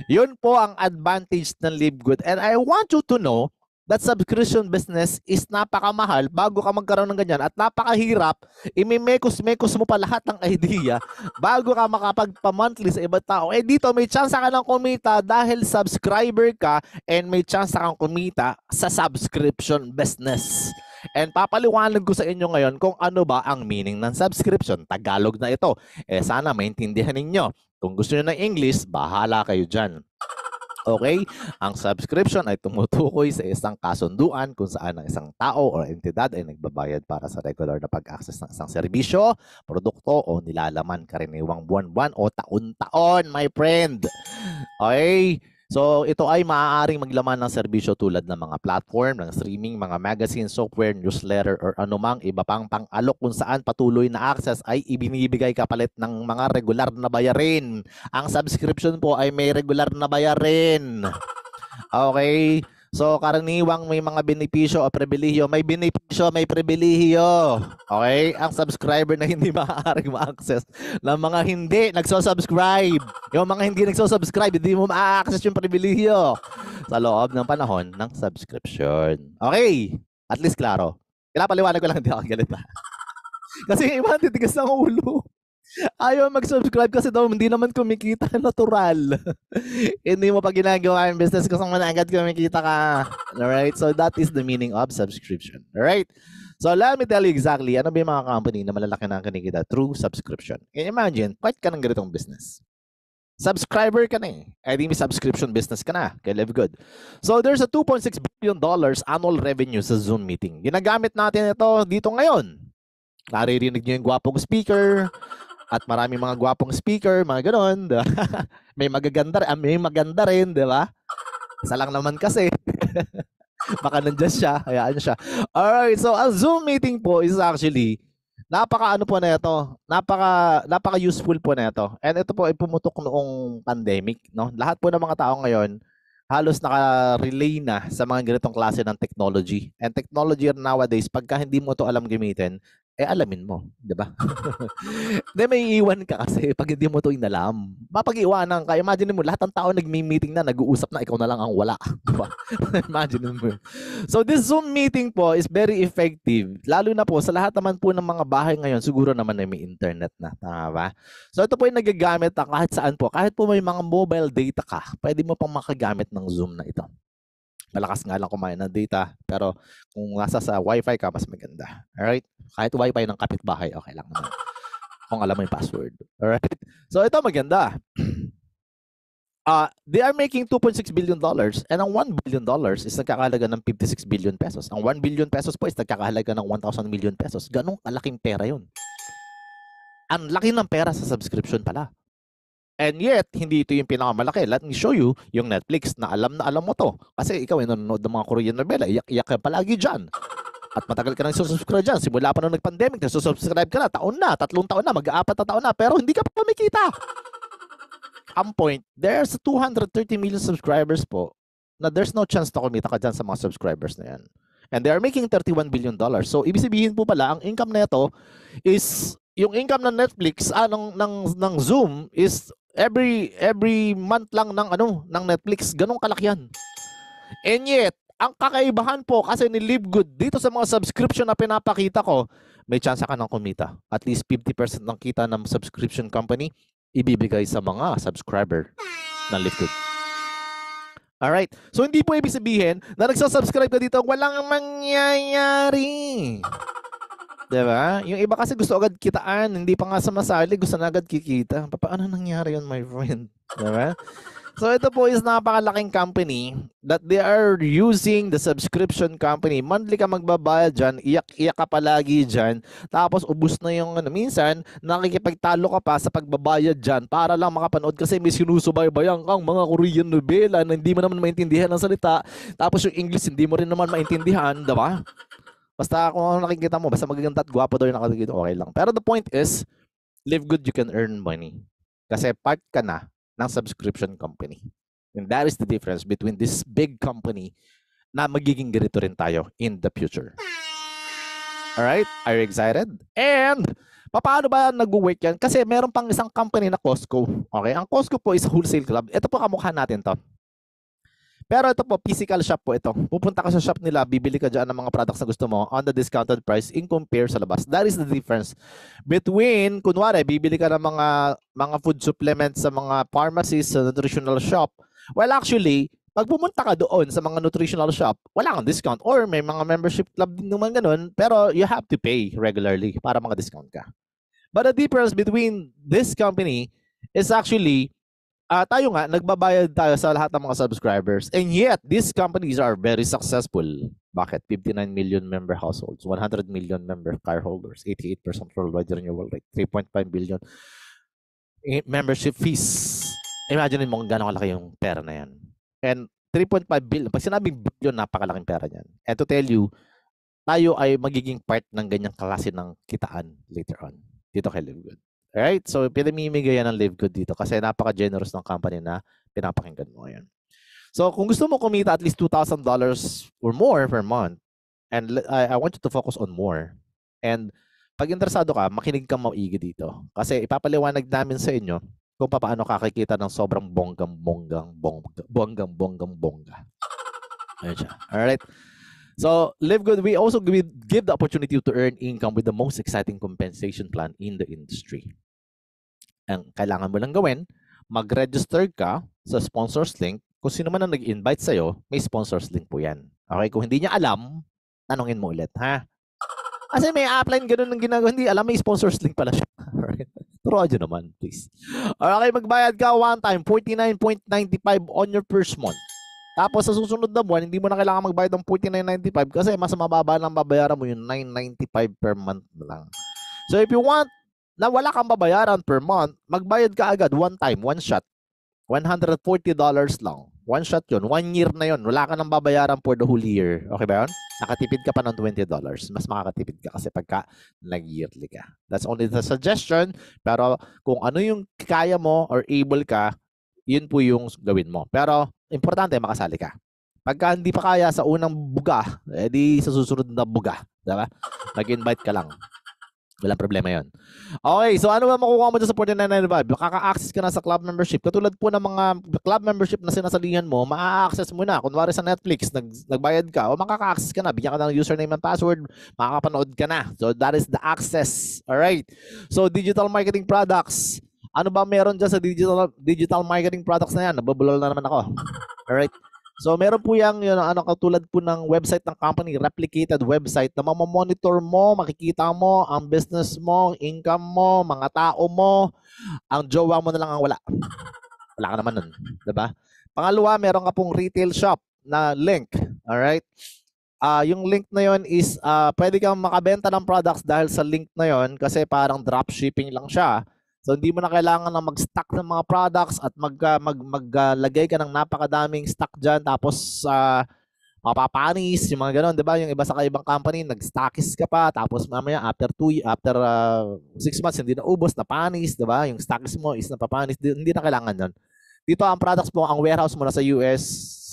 Yun po ang advantage ng Live Good. And I want you to know that subscription business is napakamahal bago ka magkaroon ng ganyan at napakahirap. Imimekos-mekos mo pa lahat ng idea bago ka makapagpa-monthly sa ibang tao. Dito may chance ka lang kumita dahil subscriber ka and may chance kang kumita sa subscription business. And papaliwanag ko sa inyo ngayon kung ano ba ang meaning ng subscription. Tagalog na ito. Sana maintindihan ninyo. Kung gusto niyo ng English, bahala kayo dyan. Okay? Ang subscription ay tumutukoy sa isang kasunduan kung saan ang isang tao o entidad ay nagbabayad para sa regular na pag-access ng isang serbisyo, produkto o nilalaman karaniwang buwan-buwan o taon-taon, my friend. Okay? So, ito ay maaaring maglaman ng serbisyo tulad ng mga platform, ng streaming, mga magazine, software, newsletter, or anumang iba pang pang-alok kung saan patuloy na access ay ibinibigay kapalit ng mga regular na bayarin. Ang subscription po ay may regular na bayarin. Okay? So, karaniwang may mga benepisyo o pribilehiyo. May benepisyo, may pribilehiyo. Okay? Ang subscriber na hindi maaaring ma-access ng mga hindi nagsusubscribe. Yung mga hindi nagsusubscribe, hindi mo ma-access yung pribilehiyo sa loob ng panahon ng subscription. Okay? At least klaro. Pinapaliwanag ko lang, hindi ako galit pa. Kasi yung iba titigas ng ulo. Ayaw mag-subscribe kasi daw hindi naman kumikita, natural. Hindi mo pa ginagawa yung business kasi mo na agad kumikita ka. Alright? So that is the meaning of subscription. Alright? So let me tell you exactly ano ba yung mga company na malalaki na kinikita through subscription. Imagine, part ka ng ganitong business. Subscriber ka na di may subscription business ka na kay Live Good. So there's a $2.6 billion annual revenue sa Zoom meeting. Ginagamit natin ito dito ngayon. Naririnig nyo yung gwapong speaker, at marami mga gwapong speaker, mga ganon. May maganda rin, di ba? Isa lang naman kasi. Baka nandyan siya, hayaan siya. Alright, so ang Zoom meeting po is actually, napaka-ano po na ito, napaka-useful po na ito. And ito po ay pumutok noong pandemic, no? Lahat po ng mga tao ngayon, halos naka-relay na sa mga ganitong klase ng technology. And technology nowadays, pagka hindi mo ito alam gamitin, alamin mo, di ba? Hindi, may iwan ka kasi pag hindi mo ito inalam. Mapag-iwanan ka. Imagine mo, lahat ng tao nag-meeting na, nag-uusap na, ikaw na lang ang wala. Diba? Imagine mo. So this Zoom meeting po is very effective. Lalo na po, sa lahat naman po ng mga bahay ngayon, siguro naman na may internet na. Tama ba? So ito po yung nagagamit na kahit saan po. Kahit po may mga mobile data ka, pwede mo pang makagamit ng Zoom na ito. Malakas nga lang kumain ng data, pero kung nasa sa Wi-Fi ka, mas maganda. Alright? Kahit Wi-Fi ng kapitbahay, okay lang naman. Kung alam mo yung password. Alright? So ito maganda. They are making $2.6 billion and ang $1 billion is nagkakahalaga ng 56 billion pesos. Ang 1 billion pesos po is nagkakahalaga ng 1,000 million pesos. Ganong kalaking pera yun. Ang laki ng pera sa subscription pala. And yet, hindi ito yung pinakamalaki. Let me show you yung Netflix na alam mo to. Kasi ikaw ay nanonood ng mga Korean novela. Iyak-iyak ka palagi dyan. At matagal ka nang subscribe dyan. Simula pa nung nag-pandemic, nagsusubscribe ka na. Taon na, 3 taon na, mag-4 na taon na. Pero hindi ka pa kumikita. Ang point, there's 230 million subscribers po na there's no chance na kumita ka dyan sa mga subscribers na yan. And they are making $31 billion. So, ibig sabihin po pala, ang income na ito is, yung income ng Netflix, ng Zoom is every month lang ng Netflix. Ganong kalaki yan. And yet, ang kakaibahan po kasi ni Live Good dito sa mga subscription na pinapakita ko, may chance ka ng kumita. At least 50% ng kita ng subscription company ibibigay sa mga subscriber ng Live Good. Alright? So, hindi po ibig sabihin na nagsasubscribe ka dito, walang mangyayari. Diba? Yung iba kasi gusto agad kitaan, hindi pa nga sumasali, gusto na agad kikita. Paano nangyari yun, my friend? Diba? So ito po is napakalaking company that they are using the subscription company. Monthly ka magbabayad dyan, iyak-iyak ka palagi dyan, tapos ubus na yung minsan nakikipagtalo ka pa sa pagbabayad dyan para lang makapanood kasi may sinusubaybayan kang mga Korean novela na hindi mo naman maintindihan ang salita, tapos yung English hindi mo rin naman maintindihan, diba? Basta kung ano nakikita mo, basta magaganda at gwapo daw yung nakikita, okay lang. Pero the point is, Live Good, you can earn money. Kasi part ka na ng subscription company. And that is the difference between this big company na magiging ganito rin tayo in the future. Alright? Are you excited? And, paano ba nag-work yan? Kasi meron pang isang company na Costco. Okay? Ang Costco po is wholesale club. Ito po kamukha natin to. Pero ito po, physical shop po ito. Pupunta ka sa shop nila, bibili ka dyan ng mga products na gusto mo on the discounted price in compare sa labas. That is the difference between, kunwari, bibili ka ng mga food supplements sa mga pharmacies, sa nutritional shop. Well, actually, pag pumunta ka doon sa mga nutritional shop, wala kang discount. Or may mga membership club din naman ganun, pero you have to pay regularly para mga discount ka. But the difference between this company is actually, tayo nga, nagbabayad tayo sa lahat ng mga subscribers. And yet, these companies are very successful. Bakit? 59 million member households, 100 million member car holders, 88% worldwide renewal rate, 3.5 billion membership fees. Imagine mo kung gano'ng kalaki yung pera na yan. And 3.5 billion, pag sinabing billion, napakalaking pera niyan. And to tell you, tayo ay magiging part ng ganyang klase ng kitaan later on. Dito kay Live Good. Alright? So, pinamimigay yan ng Live Good dito kasi napaka-generous ng company na pinapakinggan mo ngayon. So, kung gusto mo kumita at least $2,000 or more per month, and I want you to focus on more. And pag interesado ka, makinig ka maigi dito. Kasi ipapaliwanag namin sa inyo kung paano kakikita ng sobrang bongga. Ayan siya. Alright? So, Live Good, we also give the opportunity to earn income with the most exciting compensation plan in the industry. Ang kailangan mo lang gawin, mag-register ka sa sponsors link. Kung sino man ang nag-invite sa'yo, may sponsors link po yan. Okay? Kung hindi niya alam, tanungin mo ulit, ha? Kasi may upline ganun ng ginagawa. Hindi alam, may sponsors link pala siya. Alright? Turuan nyo naman, please. Okay, magbayad ka one time, $49.95 on your first month. Tapos sa susunod na buwan, hindi mo na kailangan magbayad ng $49.95 kasi mas mababa lang babayaran mo yung $9.95 per month lang. So if you want na wala kang babayaran per month, magbayad ka agad one time, one shot. $140 lang. One shot yun. 1 year na yun. Wala ka nang babayaran for the whole year. Okay ba yun? Nakatipid ka pa ng $20. Mas makakatipid ka kasi pagka nag-yearly ka. That's only the suggestion. Pero kung ano yung kaya mo or able ka, yun po yung gawin mo. Pero importante, makasali ka. Pagka hindi pa kaya sa unang buga, edi sa susunod na buga. Diba? Mag-invite ka lang. Walang problema yun. Okay, so ano ba makukuha mo dyan sa $49.95? Makaka-access ka na sa club membership. Katulad po ng mga club membership na sinasalihan mo, maa-access mo na. Kunwari sa Netflix, nagbayad ka, o makaka-access ka na. Bigyan ka ng username and password, makakapanood ka na. So that is the access. Alright? So digital marketing products. Ano ba meron dyan sa digital marketing products na yan? Nabubulol na naman ako. Alright? So meron po yung katulad po ng website ng company, replicated website na mamamonitor mo, makikita mo ang business mo, income mo, mga tao mo, ang jowa mo na lang ang wala. Wala ka naman nun, diba? Pangalawa, meron ka pong retail shop na link, alright? Yung link na yon is pwede kang makabenta ng products dahil sa link na yon kasi parang dropshipping lang siya. So hindi mo na kailangan na mag-stock ng mga products at maglagay ka ng napakadaming stock dyan tapos mapapanis, yung mga ganon, di ba? Yung iba sa ibang company, nag-stockies ka pa, tapos mamaya after 6 months, hindi na ubos, na panis, di ba? Yung stockies mo is napapanis, hindi na kailangan nun. Dito ang products mo, ang warehouse mo na sa US,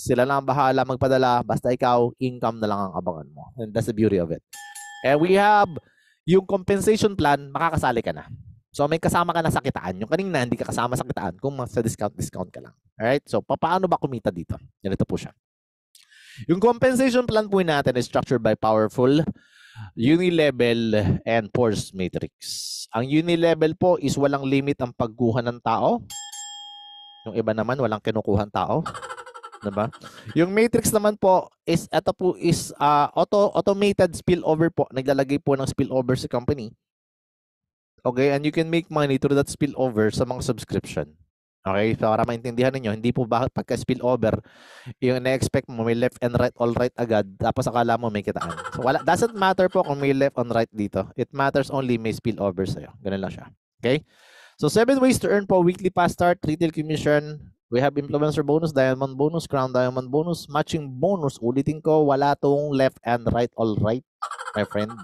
sila lang bahala magpadala, basta ikaw, income na lang ang abangan mo. And that's the beauty of it. And we have yung compensation plan, makakasali ka na. So may kasama ka na sa kitaan. Yung kanina, hindi ka kasama sa kitaan kung sa discount ka lang. Alright? So paano ba kumita dito? Ganito po siya. Yung compensation plan po natin is structured by powerful, unilevel, and force matrix. Ang unilevel po is walang limit ang pagkuha ng tao. Yung iba naman, walang kinukuhan tao. Diba? Yung matrix naman po is, ito po is automated spillover po. Naglalagay po ng spillover sa company. Okay, and you can make money through that spillover sa mga subscription. Okay, so para maintindihan niyo, hindi po bakit pagka spillover, yung na-expect mo may left and right, all right agad, tapos akala mo may kitaan. So wala, doesn't matter po kung may left and right dito. It matters only may spillover sa'yo. Ganun lang siya. Okay? So 7 ways to earn po: weekly fast start, retail commission, we have influencer bonus, diamond bonus, crown diamond bonus, matching bonus. Ulitin ko, wala tong left and right, all right, my friend.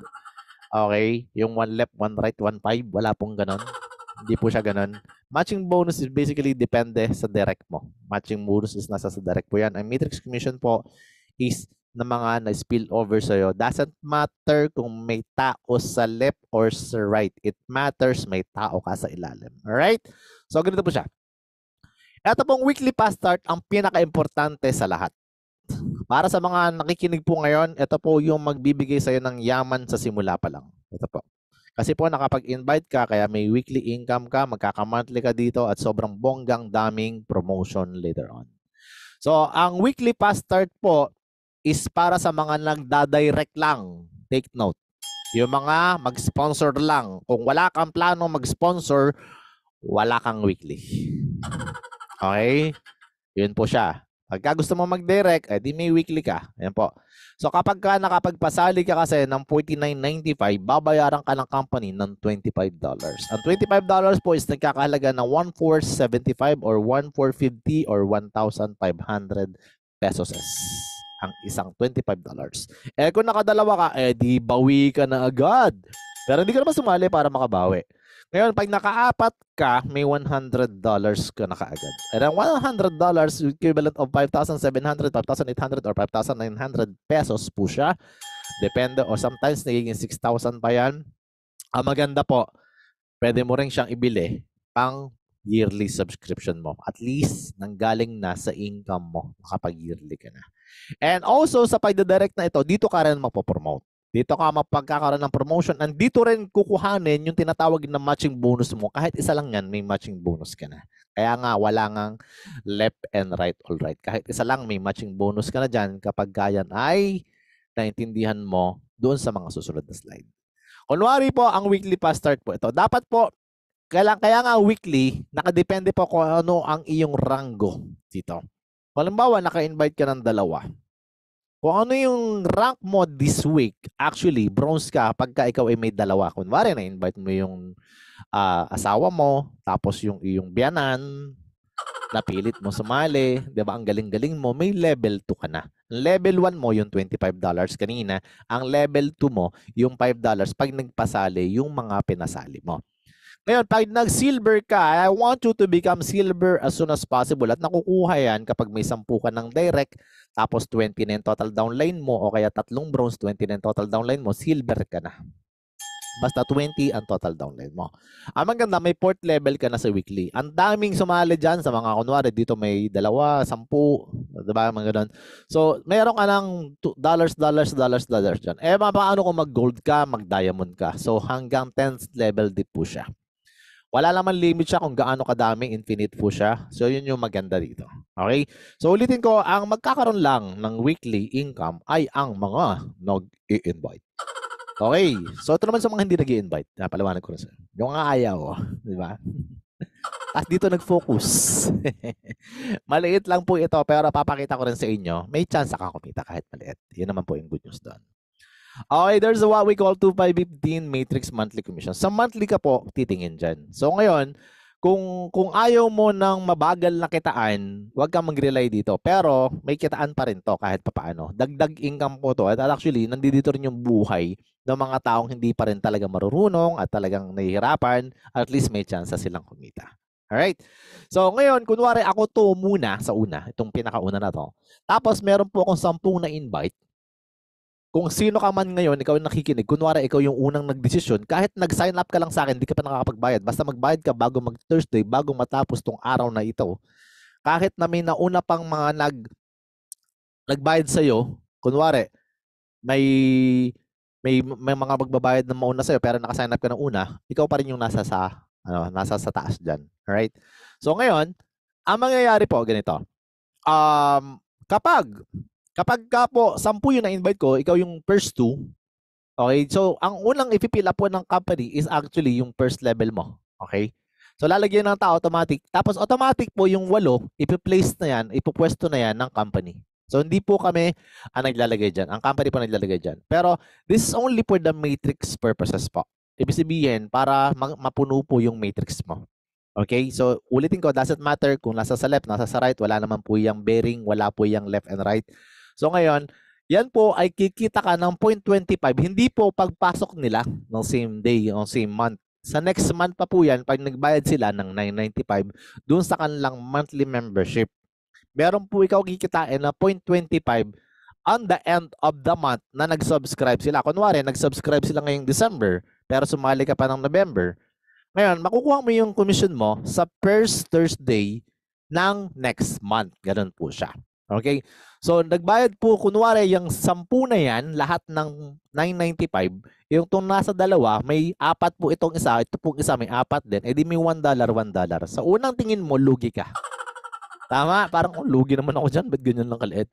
Okay, yung one left, one right, 1-5, wala pong ganon. Hindi po siya ganon. Matching bonus is basically depende sa direct mo. Matching bonus is nasa sa direct po yan. Ang matrix commission po is na mga na-spill over sa'yo. Doesn't matter kung may tao sa left or sa right. It matters may tao ka sa ilalim. Alright? So, ganito po siya. Ito pong weekly fast start ang pinaka-importante sa lahat. Para sa mga nakikinig po ngayon, ito po yung magbibigay sa'yo ng yaman sa simula pa lang. Ito po. Kasi po nakapag-invite ka, kaya may weekly income ka, magkaka-monthly ka dito at sobrang bonggang daming promotion later on. So, ang weekly fast start po is para sa mga nagda-direct lang. Take note. Yung mga mag-sponsor lang. Kung wala kang plano mag-sponsor, wala kang weekly. Okay? Yun po siya. Pagka gusto mo mag-direct, di may weekly ka. Ayan po. So kapag ka nakapagpasali ka kasi ng $49.95, babayaran ka ng company ng $25. Ang $25 po is nagkakahalaga ng 1,475 or 1,450 or 1,500 pesos. Ang isang $25. Kung nakadalawa ka, di bawi ka na agad. Pero hindi ka naman sumali para makabawi. Ngayon, pag nakaapat ka, may $100 ka na kaagad. And ang $100 equivalent of 5,700, 5,800, or 5,900 pesos po siya. Depende, o sometimes nagiging 6,000 pa yan. Ang maganda po, pwede mo rin siyang ibili pang yearly subscription mo. At least, nanggaling na sa income mo kapag yearly ka na. And also, sa pagdadirect na ito, dito ka rin mapopromote. Dito ka mapagkakaroon ng promotion, and dito rin kukuhanin yung tinatawag na matching bonus mo. Kahit isa lang yan, may matching bonus ka na. Kaya nga, wala ngang left and right, all right. Kahit isa lang, may matching bonus ka na dyan kapag yan ay naintindihan mo doon sa mga susunod na slide. Kunwari po, ang weekly fast start po ito. Dapat po, kaya nga weekly, nakadepende po kung ano ang iyong rango dito. Kung halimbawa, naka-invite ka ng 2. Kung ano yung rank mo this week, actually, bronze ka pagka ikaw ay may 2. Kunwari, na-invite mo yung asawa mo, tapos yung iyong biyanan, napilit mo sumali, di ba? Ang galing-galing mo, may level 2 ka na. Level 1 mo, yung $25 kanina. Ang level 2 mo, yung $5 pag nagpasali, yung mga pinasali mo. Ngayon, pag nag-silver ka, I want you to become silver as soon as possible. At nakukuha yan kapag may 10 ka ng direct, tapos 20 na yung total downline mo, o kaya 3 bronze, 20 na yung total downline mo, silver ka na. Basta 20 ang total downline mo. Ang maganda, may 4th level ka na sa weekly. Ang daming sumali dyan sa mga, kunwari, dito may 2, 10, diba? Mga ganun. So, mayroon ka ng dollars dyan. Paano kung mag-gold ka, mag-diamond ka? So, hanggang 10th level din po siya. Wala naman limit siya kung gaano kadami, infinite po siya. So, yun yung maganda dito. Okay? So, ulitin ko, ang magkakaroon lang ng weekly income ay ang mga nag-i-invite. Okay. So, ito naman sa mga hindi nag-i-invite. Palawanan ko rin sa'yo. Yung nga ayaw. Di ba? At dito nag-focus. Maliit lang po ito, pero papakita ko rin sa inyo, may chance ka kumita kahit maliit. Yun naman po yung good news doon. Okay, there's what we call 2, 5, 15 matrix monthly commission. Sa monthly ka po, titingin dyan. So ngayon, kung ayaw mo ng mabagal na kitaan, huwag kang mag-rely dito. Pero may kitaan pa rin to kahit papaano. Dagdag income po to. At actually, nandito rin yung buhay ng mga taong hindi pa rin talaga marurunong at talagang nahihirapan. At least may chance silang kumita. Alright? So ngayon, kunwari ako to muna sa una, itong pinakauna na to. Tapos meron po akong 10 na invite. Kung sino ka man ngayon, ikaw yung nakikinig, kunwari ikaw yung unang nagdesisyon, kahit nag-sign up ka lang sa akin, hindi ka pa nakakapagbayad. Basta magbayad ka bago mag-Thursday, bago matapos tong araw na ito. Kahit na may nauna pang mga nagbayad sa'yo, kunwari, may mga magbabayad na mauna sa'yo pero naka-sign up ka ng una, ikaw pa rin yung nasa sa taas dyan. Alright? So ngayon, ang mangyayari po, ganito. Kapag ka po 10 yung na-invite ko, ikaw yung first 2. Okay? So, ang unang ipipill up po ng company is actually yung first level mo. Okay? So, lalagyan ng tao automatic. Tapos, automatic po yung 8, ipi-place na yan, ipupwesto na yan ng company. So, hindi po kami ang naglalagay dyan. Ang company po naglalagay dyan. Pero, this is only for the matrix purposes po. Ibig sabihin, para mapuno po yung matrix mo. Okay? So, ulitin ko, doesn't matter kung nasa sa left, nasa sa right, wala naman po yung bearing, wala po yung left and right. So ngayon, yan po ay kikita ka ng 0.25, hindi po pagpasok nila ng same day o same month. Sa next month pa po yan, pag nagbayad sila ng $9.95, doon sa kanilang monthly membership. Meron po ikaw kikitain na 0.25 on the end of the month na nag-subscribe sila. Kunwari, nag-subscribe sila ngayong December, pero sumali ka pa ng November. Ngayon, makukuha mo yung commission mo sa first Thursday ng next month. Ganun po siya. Okay? So, nagbayad po, kunwari, yung 10 na yan, lahat ng $9.95, yung itong nasa dalawa, may 4 po itong isa, ito pong isa may 4 din, edi may $1, $1. Sa unang tingin mo, lugi ka. Tama? Parang, lugi naman ako dyan, ba't ganyan lang kaliit?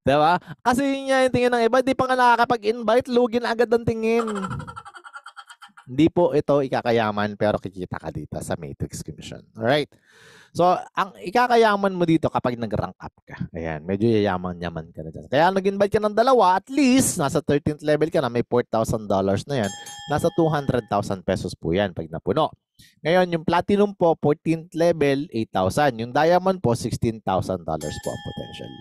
Diba? Kasi yun yung tingin ng iba, di pa nga nakakapag-invite, lugi na agad ang tingin. Hindi po ito ikakayaman, pero kikita ka dito sa Matrix Commission. Alright? So, ang ikakayaman mo dito kapag nag-rank up ka. Ayan, medyo yayaman-yaman ka na dyan. Kaya nag-invite ka ng dalawa, at least, nasa 13th level ka na, may $4,000 na yan. Nasa 200,000 pesos po yan pag napuno. Ngayon, yung platinum po, 14th level, 8,000. Yung diamond po, $16,000 po ang potential.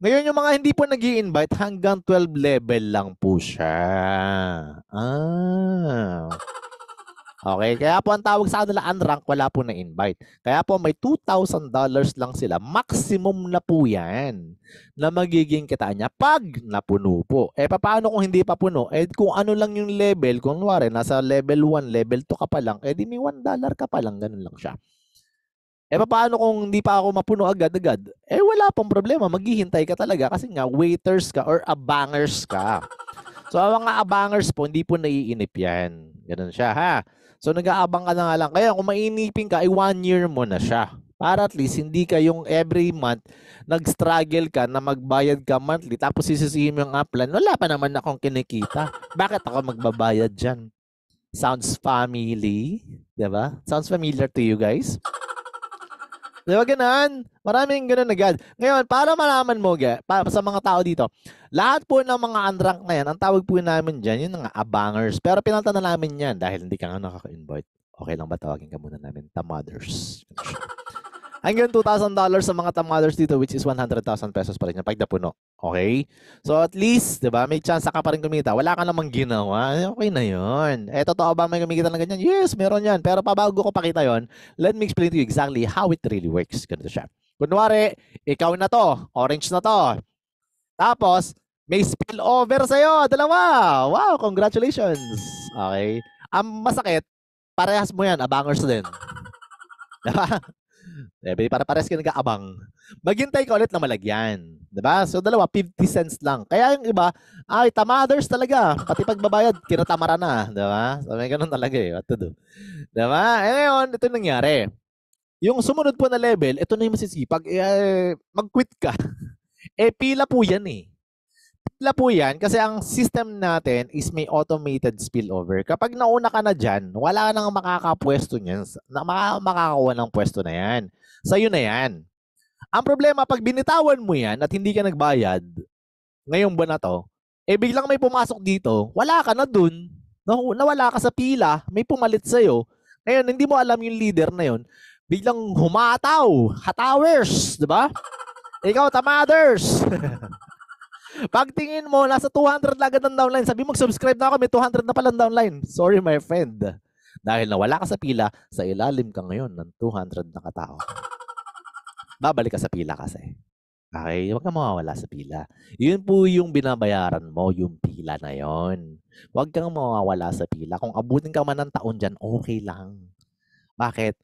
Ngayon, yung mga hindi po nag-i-invite, hanggang 12 level lang po siya. Okay, kaya po ang tawag sa kanila unrank, wala po na invite. Kaya po may $2,000 lang sila. Maximum na po yan na magiging kitaan niya pag napuno po. Eh, paano kung hindi pa puno? Eh, kung ano lang yung level, kung kunwari, nasa level 1, level 2 ka pa lang, eh, di may $1 ka pa lang, ganun lang siya. Eh, paano kung hindi pa ako mapuno agad-agad? Eh, wala pong problema. Maghihintay ka talaga kasi nga, waiters ka or abangers ka. So, ang mga abangers po, hindi po naiinip yan. Ganun siya, ha? So, nag-aabang ka na nga lang. Kaya kung mainipin ka, ay 1 year mo na siya. Para at least, hindi ka yung every month, nag-struggle ka na magbayad ka monthly, tapos sisisihin mo yung upline. Wala pa naman akong kinikita. Bakit ako magbabayad dyan? Sounds family? Diba? Sounds familiar to you guys? Diba ganun? Maraming ganun agad. Ngayon, para malaman mo, para sa mga tao dito, lahat po ng mga unrank na yan, ang tawag po namin dyan, yung mga abangers. Pero pinalta na namin yan dahil hindi ka nga nakaka-invite. Okay lang ba tawagin ka muna namin? Tamothers. Hanggang $2,000 sa mga tamothers dito, which is 100,000 pesos pa rin yung pag napuno. Okay? So at least, di ba, may chance ka pa rin kumita. Wala ka namang ginawa. Okay na yun. Eh, totoo ba may kumikita ng ganyan? Yes, meron yan. Pero pabago ko pakita yon, let me explain to you exactly how it really works. Ganito siya. Kunwari, ikaw na to. Orange na to. Tapos, may spillover sa'yo. Dalawa. Wow, congratulations. Okay. Ang masakit, parehas mo yan. Abangers din. Diba? Para pares ka nag-aabang. Maghintay ka ulit na malagyan. Diba? So, dalawa, 50 cents lang. Kaya yung iba, ay, tamothers talaga. Pati pagbabayad, kinatamara na. Diba? So, may ganun talaga eh. What to do? Diba? Eh, ngayon, ito nangyari. Yung sumunod po na level, ito na yung masisipag. Mag-quit ka. Eh, pila po yan eh. Pila po yan kasi ang system natin is may automated spillover. Kapag nauna ka na dyan, wala ka nang makakapwesto niyan. Makakakuha ng pwesto na yan. Sa'yo na yan. Ang problema, pag binitawan mo yan at hindi ka nagbayad, ngayong buwan na to, eh biglang may pumasok dito, wala ka na dun. Nawala ka sa pila, may pumalit sa'yo. Ngayon, hindi mo alam yung leader na yun. biglang humataw, hatawers, di ba? Ikaw, tamaders. Pagtingin mo, nasa 200 lang agad ang downline. Sabi mo, subscribe na ako, may 200 na palang downline. Sorry, my friend. Dahil nawala ka sa pila, sa ilalim ka ngayon ng 200 na katao. Babalik ka sa pila kasi. Okay, huwag kang mawawala sa pila. Yun po yung binabayaran mo, yung pila na yon. Huwag kang mawawala sa pila. Kung abutin ka man ng taon dyan, okay lang. Bakit?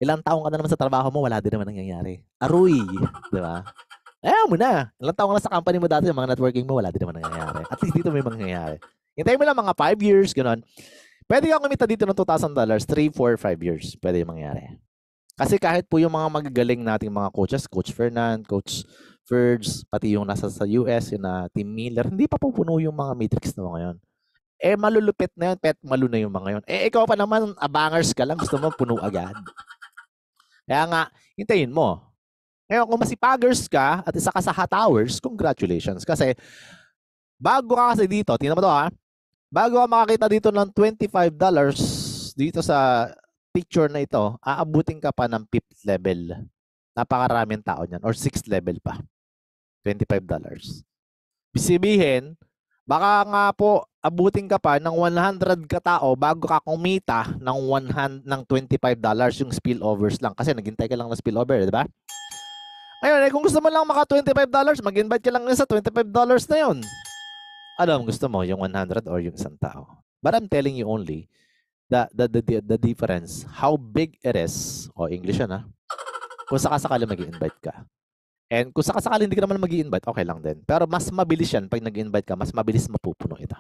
Ilang taong ka na naman sa trabaho mo, wala din naman nangyayari. Aruy, di ba? Ayaw mo na. Ilang taong ka na sa company mo dati, yung mga networking mo, wala din naman nangyayari. At least dito may mangyayari. Hintayin mo lang mga 5 years, gano'n. Pwede kang kumita dito ng $2,000, 3, 4, 5 years. Pwede yung mangyari. Kasi kahit po yung mga magagaling nating mga coaches, Coach Fernand, Coach Ferds, pati yung nasa sa US, yung na Team Miller, hindi pa pupuno yung mga matrix na mga yun. Eh, malulupit na yun, pet malu na yung mga yun. Eh, ikaw pa naman, abangers ka lang, gusto mo puno agad. Kaya nga, hintayin mo. Ngayon, kung masipagers ka at isa ka sa hot hours, congratulations. Kasi, bago ka kasi dito, tingnan mo to ha, bago ka makakita dito ng $25 dito sa picture na ito, aabutin ka pa ng 5th level. Napakaraming tao niyan. Or 6th level pa. $25. Bisibihin, baka nga po abutin ka pa ng 100 katao bago ka kumita ng $25 yung spillovers lang. Kasi naghintay ka lang ng spillover, di ba? Ngayon, kung gusto mo lang maka $25, mag-invite ka lang sa $25 na yun. Ano ang gusto mo? Yung 100 or yung isang tao? But I'm telling you only the difference, how big it is, o English yan ha, kung sakasakali mag-i-invite ka. And kung sakasakali hindi ka naman mag-i-invite, okay lang din. Pero mas mabilis yan, pag nag-i-invite ka, mas mabilis mapupuno ito.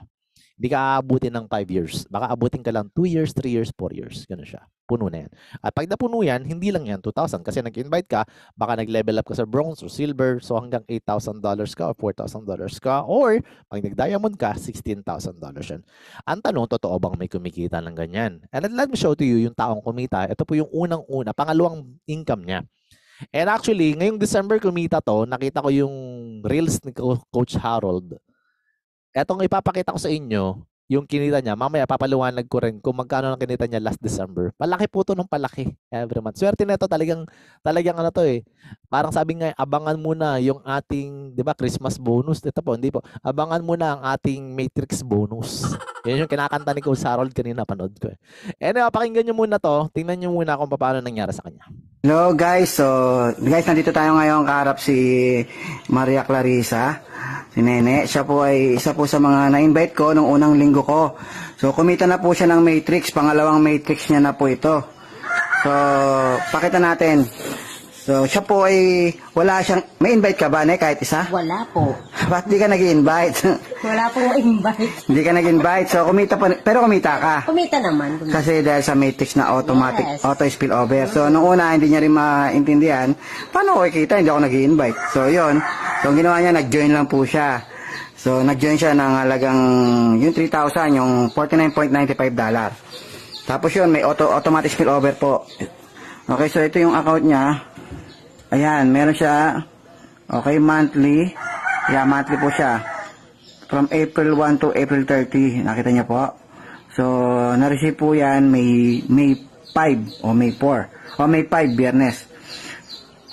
Hindi ka aabutin ng 5 years. Baka abutin ka lang 2 years, 3 years, 4 years. Ganun siya. Puno na yan. At pag napuno yan, hindi lang yan 2,000. Kasi nag-invite ka, baka nag-level up ka sa bronze or silver. So hanggang $8,000 ka or $4,000 ka. Or pag nag-diamond ka, $16,000 yan. Ang tanong, totoo bang may kumikita ng ganyan? And let me show to you yung taong kumita. Ito po yung unang-una, pangalawang income niya. And actually, ngayong December kumita to, nakita ko yung reels ni Coach Harold. Etong ipapakita ko sa inyo, yung kinita niya, mamaya papaliwanag ko rin kung magkano ang kinita niya last December. Palaki po to ng palaki every month. Swerte na ito, talagang ano to eh. Parang sabi nga, abangan muna yung ating, di ba, Christmas bonus. Ito po, hindi po. Abangan muna ang ating Matrix bonus. Yan yung kinakanta ni Coach Harold kanina, panood ko eh. Anyway, pakinggan nyo muna to. Tingnan nyo muna kung paano nangyari sa kanya. Hello guys, nandito tayo ngayon kaharap si Maria Clarissa, si Nene. Siya po ay isa po sa mga na-invite ko nung unang linggo ko. So kumita na po siya ng matrix, pangalawang matrix niya na po ito. So pakita natin. So siya po ay wala siyang, may invite ka ba, Ne, kahit isa? Wala po. Ba't di ka nag-invite? Wala po invite. Hindi ka nag-invite, so kumita pa, pero kumita ka. Kumita naman. Kasi dahil sa matrix na automatic, Yes. auto spillover. So, nung una, hindi niya rin maintindihan, paano ko ikita? Hindi ako nag-i-invite. So, yun. So, ang ginawa niya, nag-join lang po siya. So, nag-join siya ng halagang, yung 3,000, yung $49.95. Tapos yun, may automatic spillover po. Okay, so ito yung account niya. Ayan, meron siya, okay, monthly. Yeah, monthly po siya. From April 1 to April 30, nakita niya po. So, na-receive po yan May 5 o May 4 o May 5, Biyernes.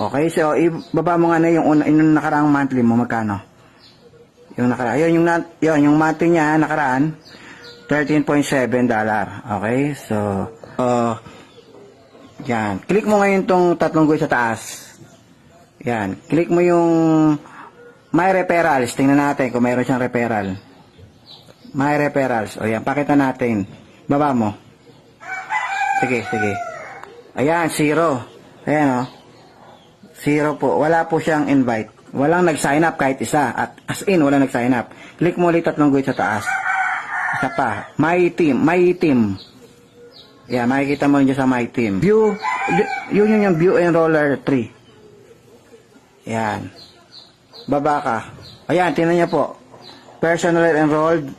Okay, so ibaba mo nga na yung nakaraang monthly mo, magkano? Yung nakaraan, yung monthly niya nakaraan, $13.7. Okay, so yan. Click mo ngayon tong tatlong guhit sa taas. Yan, click mo yung My Referrals. Tingnan natin kung mayroon siyang referral. My Referrals. O yan, pakita natin. Baba mo. Sige. Ayan, 0. Ayan o. 0 po. Wala po siyang invite. Walang nag-sign up kahit isa. At as in, walang nag-sign up. Click mo ulit tatlong guhit sa taas. Isa pa. My Team. Ayan, makikita mo rin dyan sa My Team. View. Yun yung View Enroller 3. Ayan. Baba ka. Ayan, tingnan niya po. Personal enrolled,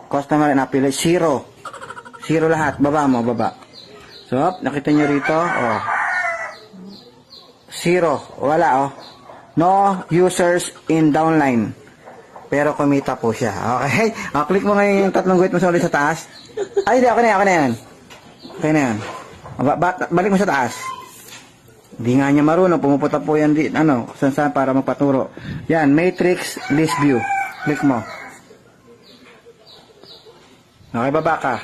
customer and affiliate, 0. 0 lahat. Baba mo, baba. So, nakita niyo rito, 0. Wala, No users in downline. Pero kumita po siya. Okay? Click mo ngayon yung tatlong guhit mo sa ulit sa taas. Ay, hindi. Okay na yan. Okay na yan. Balik mo sa taas. Di nga niya marunong, pumupunta po yan kung saan para magpaturo. Yan, matrix list view. Click mo. Okay, baba ka.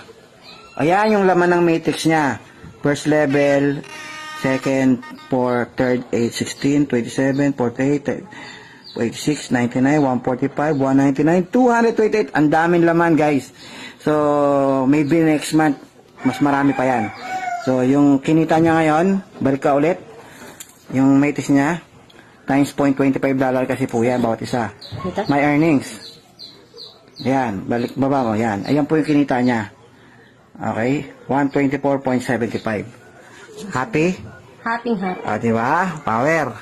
Ayan yung laman ng matrix niya. First level, second, fourth, third, 8, 16, 27, 48, 86, 99, 145, 199, 228. Ang daming laman, guys. So, maybe next month, mas marami pa yan. So, yung kinita niya ngayon, balik ka ulit. Yung matrix niya, times $0.25 kasi po yan, bawat isa. My earnings. Yan, baba mo, yan. Ayan po yung kinita niya. Okay? 124.75. Happy? Happy. Di ba? Power.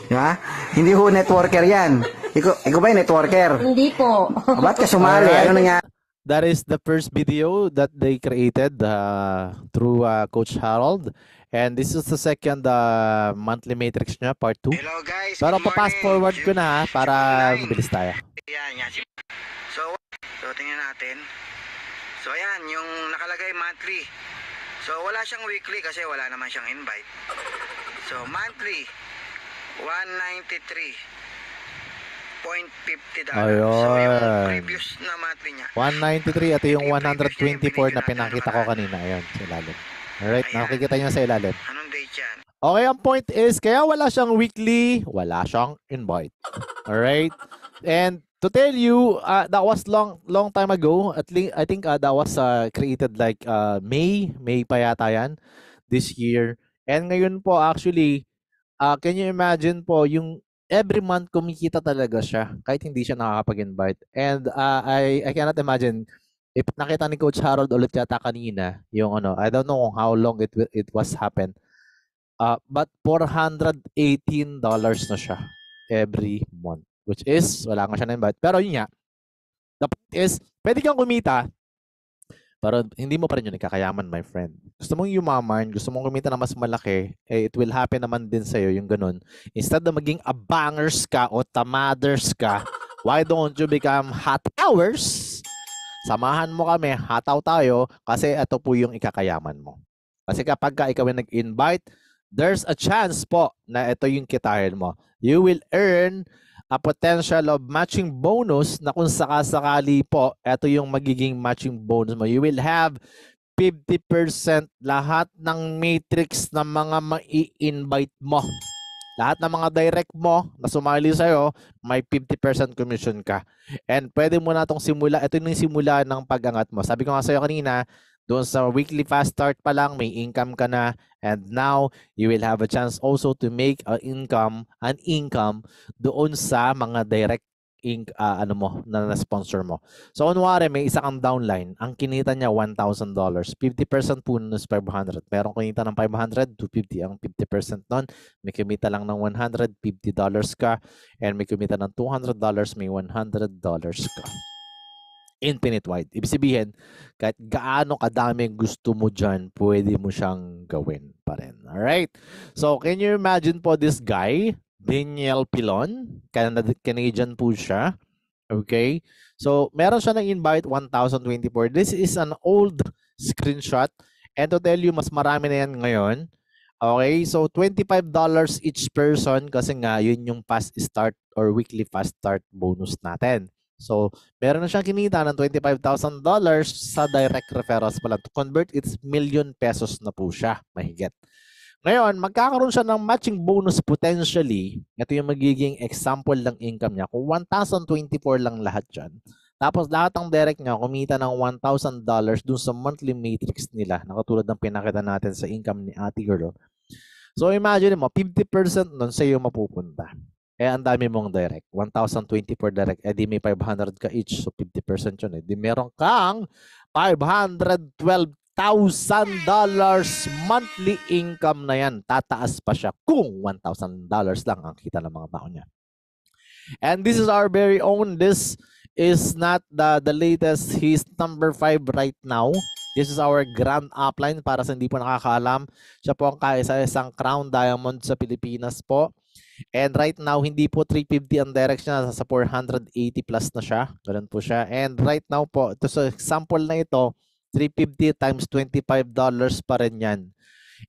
Di ba? Hindi ho networker yan. Ikaw ba yung networker? Hindi po. Ba't ka sumali? Alright. Ano nangyari? That is the first video that they created through Coach Harold. And this is the second monthly matrix niya, part 2. Hello guys, Pero good pa-fast morning. forward ko na para mabilis tayo. Yan. So, tingnan natin. So, ayan, yung nakalagay monthly. So, wala siyang weekly kasi wala naman siyang invite. So, monthly, $193.50. So, yung Ayun. previous na monthly niya. 193, ito yung 124 na pinakita ko kanina. Ayan, sa ilalim. Alright, Ayan. nakikita nyo sa ilalim. Anong date yan? Okay, ang point is, kaya wala siyang weekly, wala siyang invite. Alright? And to tell you, that was long time ago. At least, I think that was created like May pa yata yan, this year. And ngayon po, actually, can you imagine po, yung every month kumikita talaga siya, kahit hindi siya nakakapag-invite. And I cannot imagine, if nakita ni Coach Harold ulit yata kanina, yung I don't know how long it was happened. But $418 na siya every month. Which is, wala nga siya na-invite. Pero yun nga, the point is, pwede kang kumita, pero hindi mo pa rin yun ikakayaman, my friend. Gusto mong yumaman, gusto mong kumita na mas malaki, it will happen naman din sa'yo, yung ganun. Instead na maging abangers ka o tamaders ka, why don't you become hot hours? Samahan mo kami, hataw tayo, kasi ito po yung ikakayaman mo. Kasi kapag ka ikaw ay nag-invite, there's a chance po na ito yung kitahin mo. You will earn a potential of matching bonus na kung sakasakali po, ito yung magiging matching bonus mo. You will have 50% lahat ng matrix na mga mai-invite mo. Lahat ng mga direct mo na sumali sa'yo, may 50% commission ka. And pwede mo na itong simula. Ito yung simula ng pag-angat mo. Sabi ko nga sa'yo kanina, doon sa weekly fast start pa lang, may income ka na. And now, you will have a chance also to make an income doon sa mga direct na sponsor mo. So, kunwari, may isa kang downline. Ang kinita niya, $1,000. 50% po nun is 500. Merong kinita ng 500, 250 ang 50% nun. May kumita lang ng $150 ka. And may kumita ng $200, may $100 ka. Infinite wide. Ibig sabihin, kahit gaano kadami gusto mo dyan, pwede mo siyang gawin pa rin. Alright? So, can you imagine po this guy, Daniel Pilon, Canadian po siya. Okay? So, meron siya ng invite, 1,024. This is an old screenshot. And to tell you, mas marami na yan ngayon. Okay? So, $25 each person kasi nga, yun yung fast start or weekly fast start bonus natin. So, meron na siyang kinita ng $25,000 sa direct referrals pala. To convert, it's million pesos na po siya, mahigit. Ngayon, magkakaroon siya ng matching bonus potentially. Ito yung magiging example ng income niya. Kung 1,024 lang lahat dyan. Tapos lahat ng direct niya, kumita ng $1,000 dun sa monthly matrix nila. Nakatulad ng pinakita natin sa income ni Ate Girl. So, imagine mo, 50% nun sa iyo mapupunta. Ang dami mong direct. 1,024 direct. Di may 500 ka each. So, 50% yun. Di meron kang $512,000 monthly income na yan. Tataas pa siya kung $1,000 lang ang kita ng mga tao niya. And this is our very own. This is not the latest. He's number 5 right now. This is our grand upline para sa hindi po nakakaalam. Siya po ang kaisa-isang crown diamond sa Pilipinas po. And right now, hindi po 350 ang direct niya. Sa 480 plus na siya. Ganun po siya. And right now po, ito sa example na ito, 350 times $25 pa rin yan.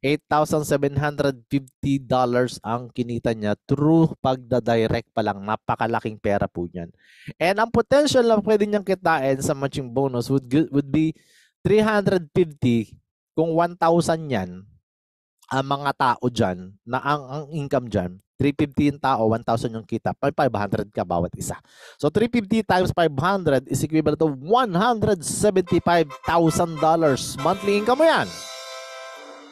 $8,750 ang kinita niya through pagda-direct pa lang. Napakalaking pera po niyan. And ang potential na pwede niyang kitain sa matching bonus would be 350 kung 1,000 yan. Ang mga tao dyan, na ang income dyan, 350 yung tao, 1,000 yung kita, 500 ka bawat isa. So 350 times 500 is equivalent to $175,000 monthly income mo yan.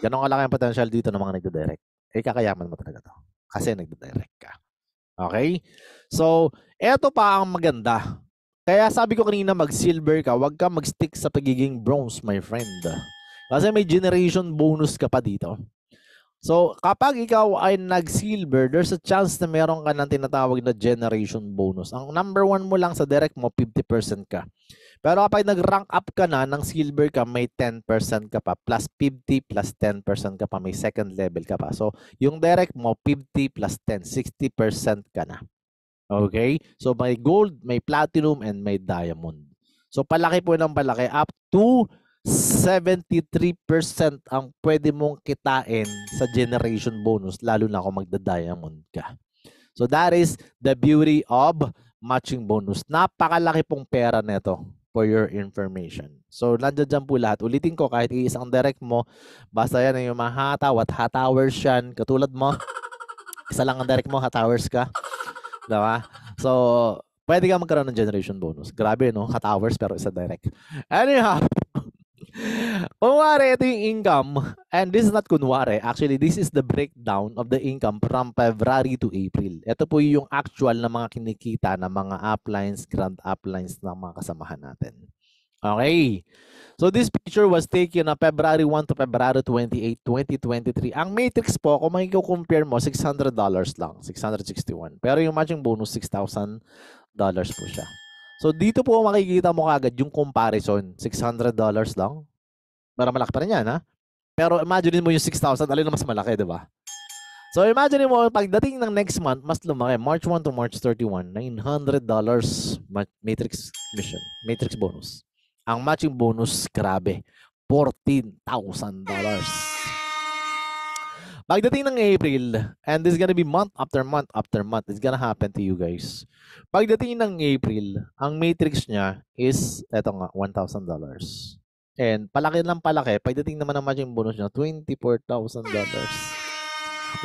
Ganon kalaki ang potential dito ng mga nagdo-direct. Kakayaman mo talaga to. Kasi nagdo-direct ka. Okay? So, eto pa ang maganda. Kaya sabi ko kanina mag-silver ka, wag ka mag-stick sa pagiging bronze, my friend. Kasi may generation bonus ka pa dito. So, kapag ikaw ay nag-silver, there's a chance na meron ka ng tinatawag na generation bonus. Ang number 1 mo lang sa direct mo, 50% ka. Pero kapag nag-rank up ka na ng silver ka, may 10% ka pa. Plus 50 plus 10% ka pa. May second level ka pa. So, yung direct mo, 50 plus 10, 60% ka na. Okay? So, may gold, may platinum, and may diamond. So, palaki po ng palaki. Up to 73% ang pwede mong kitain sa generation bonus, lalo na kung magda-diamond ka. So, that is the beauty of matching bonus. Napakalaki pong pera neto for your information. So, nandiyan po lahat. Ulitin ko, kahit isang direct mo, basta yan yung mga hataw at hatowers yan. Katulad mo, isa lang ang direct mo, hatowers ka. Diba? So, pwede ka magkaroon ng generation bonus. Grabe, no? Hatowers pero isa direct. Anyhow, kunwari, ito yung income. And this is not kunwari. Actually, this is the breakdown of the income from February to April. Ito po yung actual na mga kinikita ng mga uplines, grand uplines ng mga kasamahan natin. Okay. So, this picture was taken on February 1 to February 28, 2023. Ang matrix po, kung makiko-compare mo, $600 lang. 661. Pero yung matching bonus, $6,000 po siya. So, dito po makikita mo kagad yung comparison. $600 lang. Pero malaki pa rin yan, ha? Pero imagine mo yung 6,000, alin na mas malaki, di ba? So, imagine mo, pagdating ng next month, mas lumaki. March 1 to March 31, $900 matrix mission, matrix bonus. Ang matching bonus, grabe, $14,000. Pagdating ng April, and this is gonna be month after month after month, it's gonna happen to you guys. Pagdating ng April, ang matrix niya is, eto nga, $1,000. And palaki lang palaki, pagdating naman ng matching bonus niya, $24,000.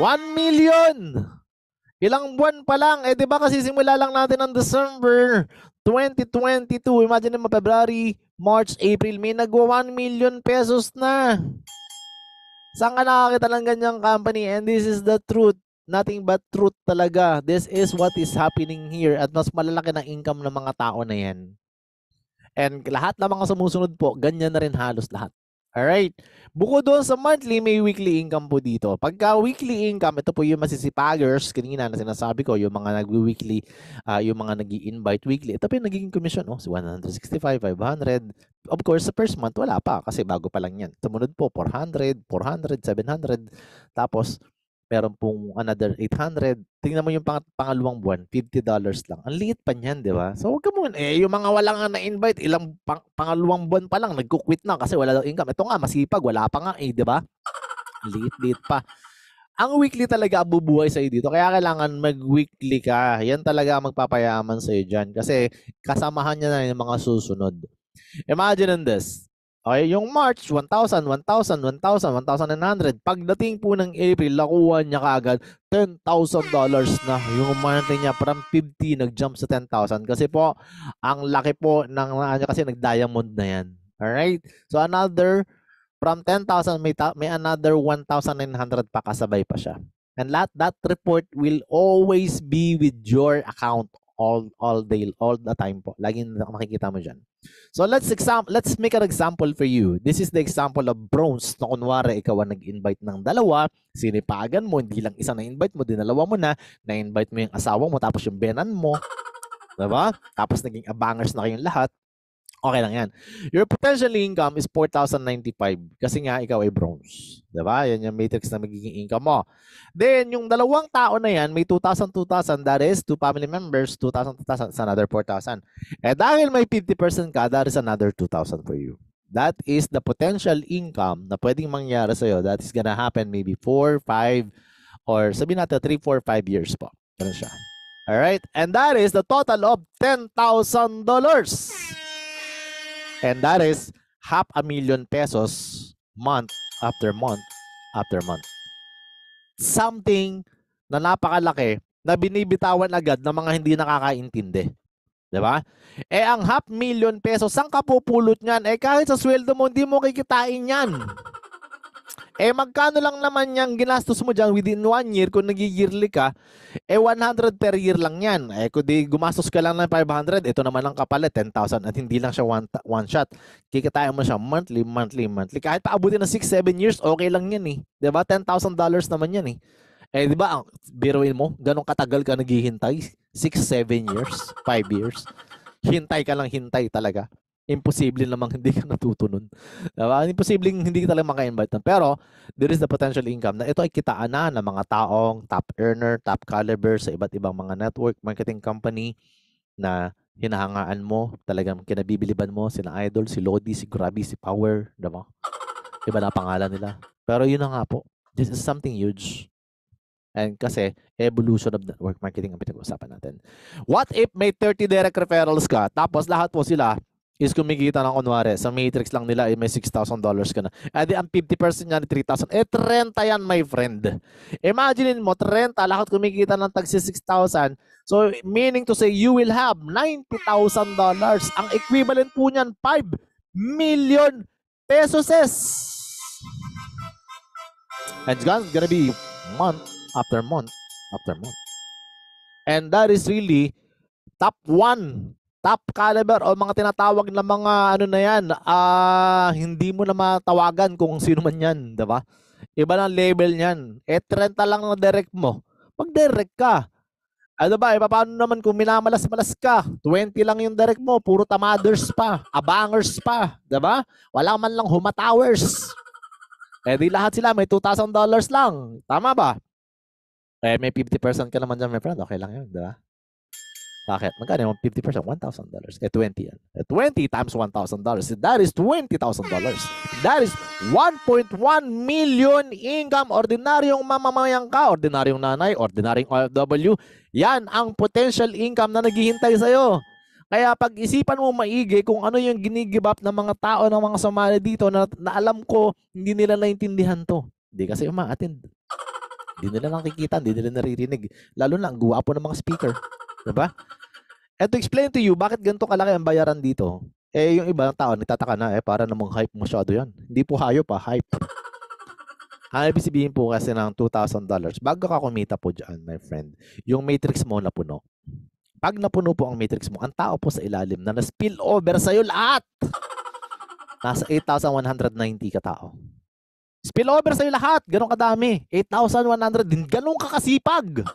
1 million! Ilang buwan pa lang. Eh, di ba kasi simula lang natin ng December 2022. Imagine mo, February, March, April, may nagwa 1 million pesos na. Saan ka nakakita ng ganyang company? And this is the truth. Nothing but truth talaga. This is what is happening here. At mas malalaki ng income ng mga tao na yan. And lahat ng mga sumusunod po, ganyan na rin halos lahat. Alright. Bukod doon sa monthly, may weekly income po dito. Pagka weekly income, ito po yung masisipagers. Kanina na sinasabi ko, yung mga nag-weekly, yung mga nag-i-invite weekly. Ito po yung nagiging commission. Oh, 165, 500. Of course, sa first month, wala pa. Kasi bago pa lang yan. Sumunod po, 400, 400, 700. Tapos, meron pong another 800. Tingnan mo yung pangalawang buwan, $50 lang. Ang liit pa niyan, di ba? So, huwag ka muna. Yung mga wala nga na-invite, ilang pangalawang buwan pa lang, nagko-quit na kasi wala daw income. Ito nga, masipag, wala pa nga di ba? Liit-liit pa. Ang weekly talaga bubuhay sa'yo dito. Kaya kailangan mag-weekly ka. Yan talaga magpapayaman sa'yo dyan. Kasi kasamahan niya na yung mga susunod. Imagine this. Okay, yung March, 1,000, 1,000, 1,000, 1,900. Pagdating po ng April, nakuha niya kaagad $10,000 na. Yung monthly niya from 50 nag-jump sa 10,000. Kasi po, ang laki po ng kasi nag-diamond na yan. Alright? So another, from 10,000, may another 1,900 pa kasabay pa siya. And that report will always be with your account all day, all the time po. Laging makikita mo dyan. So let's make an example for you. This is the example of bronze na kunwari ikaw ang nag-invite ng dalawa, sinipagan mo, hindi lang isa na-invite mo, dinalawa mo na-invite mo yung asawa mo, tapos yung benan mo, diba? Tapos naging abangers na kayong lahat. Okay lang yan. Your potential income is 4,095 kasi nga ikaw ay bronze. Diba? Yan yung matrix na magiging income mo. Then, yung dalawang tao na yan, may 2,000, 2,000. That is, 2 family members, 2,000, 2,000. It's another 4,000. Eh, dahil may 50% ka, that is another 2,000 for you. That is the potential income na pwedeng mangyari sa'yo. That is gonna happen maybe 4, 5, or sabihin natin 3, 4, 5 years po. Ganun siya. Alright? And that is the total of $10,000. And that is $500,000 pesos month after month after month. Something na napakalaki na binibitawan agad ng mga hindi nakakaintindi. Diba? Eh, ang $500,000 pesos, saan ka pupulot niyan? Eh, kahit sa sweldo mo, hindi mo kikitain yan. Eh, magkano lang naman yung ginastos mo dyan within 1 year kung nagigirli ka, eh, 100 per year lang yan. Eh, kung di gumastos ka lang ng 500, ito naman ang kapalit, 10,000 at hindi lang siya one shot. Kikitain mo siya monthly. Kahit paabutin ng 6-7 years, okay lang yan eh. Diba? $10,000 naman yan eh. Eh, di ba, biruin mo, ganong katagal ka naghihintay? 6-7 years? 5 years? Hintay ka lang, hintay talaga. Imposible namang hindi ka natutunan. Diba? Imposible hindi ka talaga maka-invite. Pero, there is the potential income na ito ay kitaan na ng mga taong top earner, top caliber sa iba't ibang mga network marketing company na hinahangaan mo, talagang kinabibiliban mo, sina Idol, si Lodi, si Grabe, si Power, diba? Iba na pangalan nila. Pero yun na nga po. This is something huge. And kasi, evolution of network marketing ang pinag-uusapan natin. What if may 30 direct referrals ka, tapos lahat po sila is kumikita ng kunwari, sa matrix lang nila ay may $6,000 ka na. Eh di ang 50% niya ni 3,000. Eh 30 yan, my friend. Imagine mo, 30, lahat kumikita ng tagsi 6,000. So, meaning to say, you will have $90,000. Ang equivalent po niyan, 5 million pesos. And it's gonna be month after month after month. And that is really top 1, top caliber o mga tinatawag na mga ano na yan, hindi mo na matawagan kung sino man yan, diba? Iba ng label niyan. Eh, 30 lang ang direct mo. Mag-direct ka. Ano ba, paano naman kung minamalas-malas ka? 20 lang yung direct mo, puro tamaders pa, abangers pa, diba? Wala man lang humatowers. Eh, di lahat sila may $2,000 lang. Tama ba? Eh, may 50% ka naman dyan, my friend. Okay lang yun, diba? Bakit? Magkano yung 50%? $1,000. Eh, 20 yan. Eh, 20 times $1,000. That is $20,000. That is 1.1 million income. Ordinaryong mamamayang ka, ordinaryong nanay, ordinaryong OFW. Yan ang potential income na naghihintay sa'yo. Kaya pag-isipan mo maigi kung ano yung ginigive up ng mga tao, ng mga Somali dito na alam ko hindi nila naintindihan to. Hindi kasi umaattend. Hindi nila nakikita, hindi nila naririnig. Lalo na ang guwapo ng mga speaker. Diba? And to explain to you, bakit ganito kalaki ang bayaran dito? Eh, yung ibang tao, nagtataka na, para namang hype masyado yan. Hindi po hayop hype. Ang ibig sabihin po kasi ng $2,000, bago ka kumita po dyan, my friend, yung matrix mo napuno. Pag napuno po ang matrix mo, ang tao po sa ilalim na na-spill over sa'yo lahat. Nasa 8,190 ka tao. Spill over sa'yo lahat. Ganun kadami. 8,100 din. Ganun kakasipag.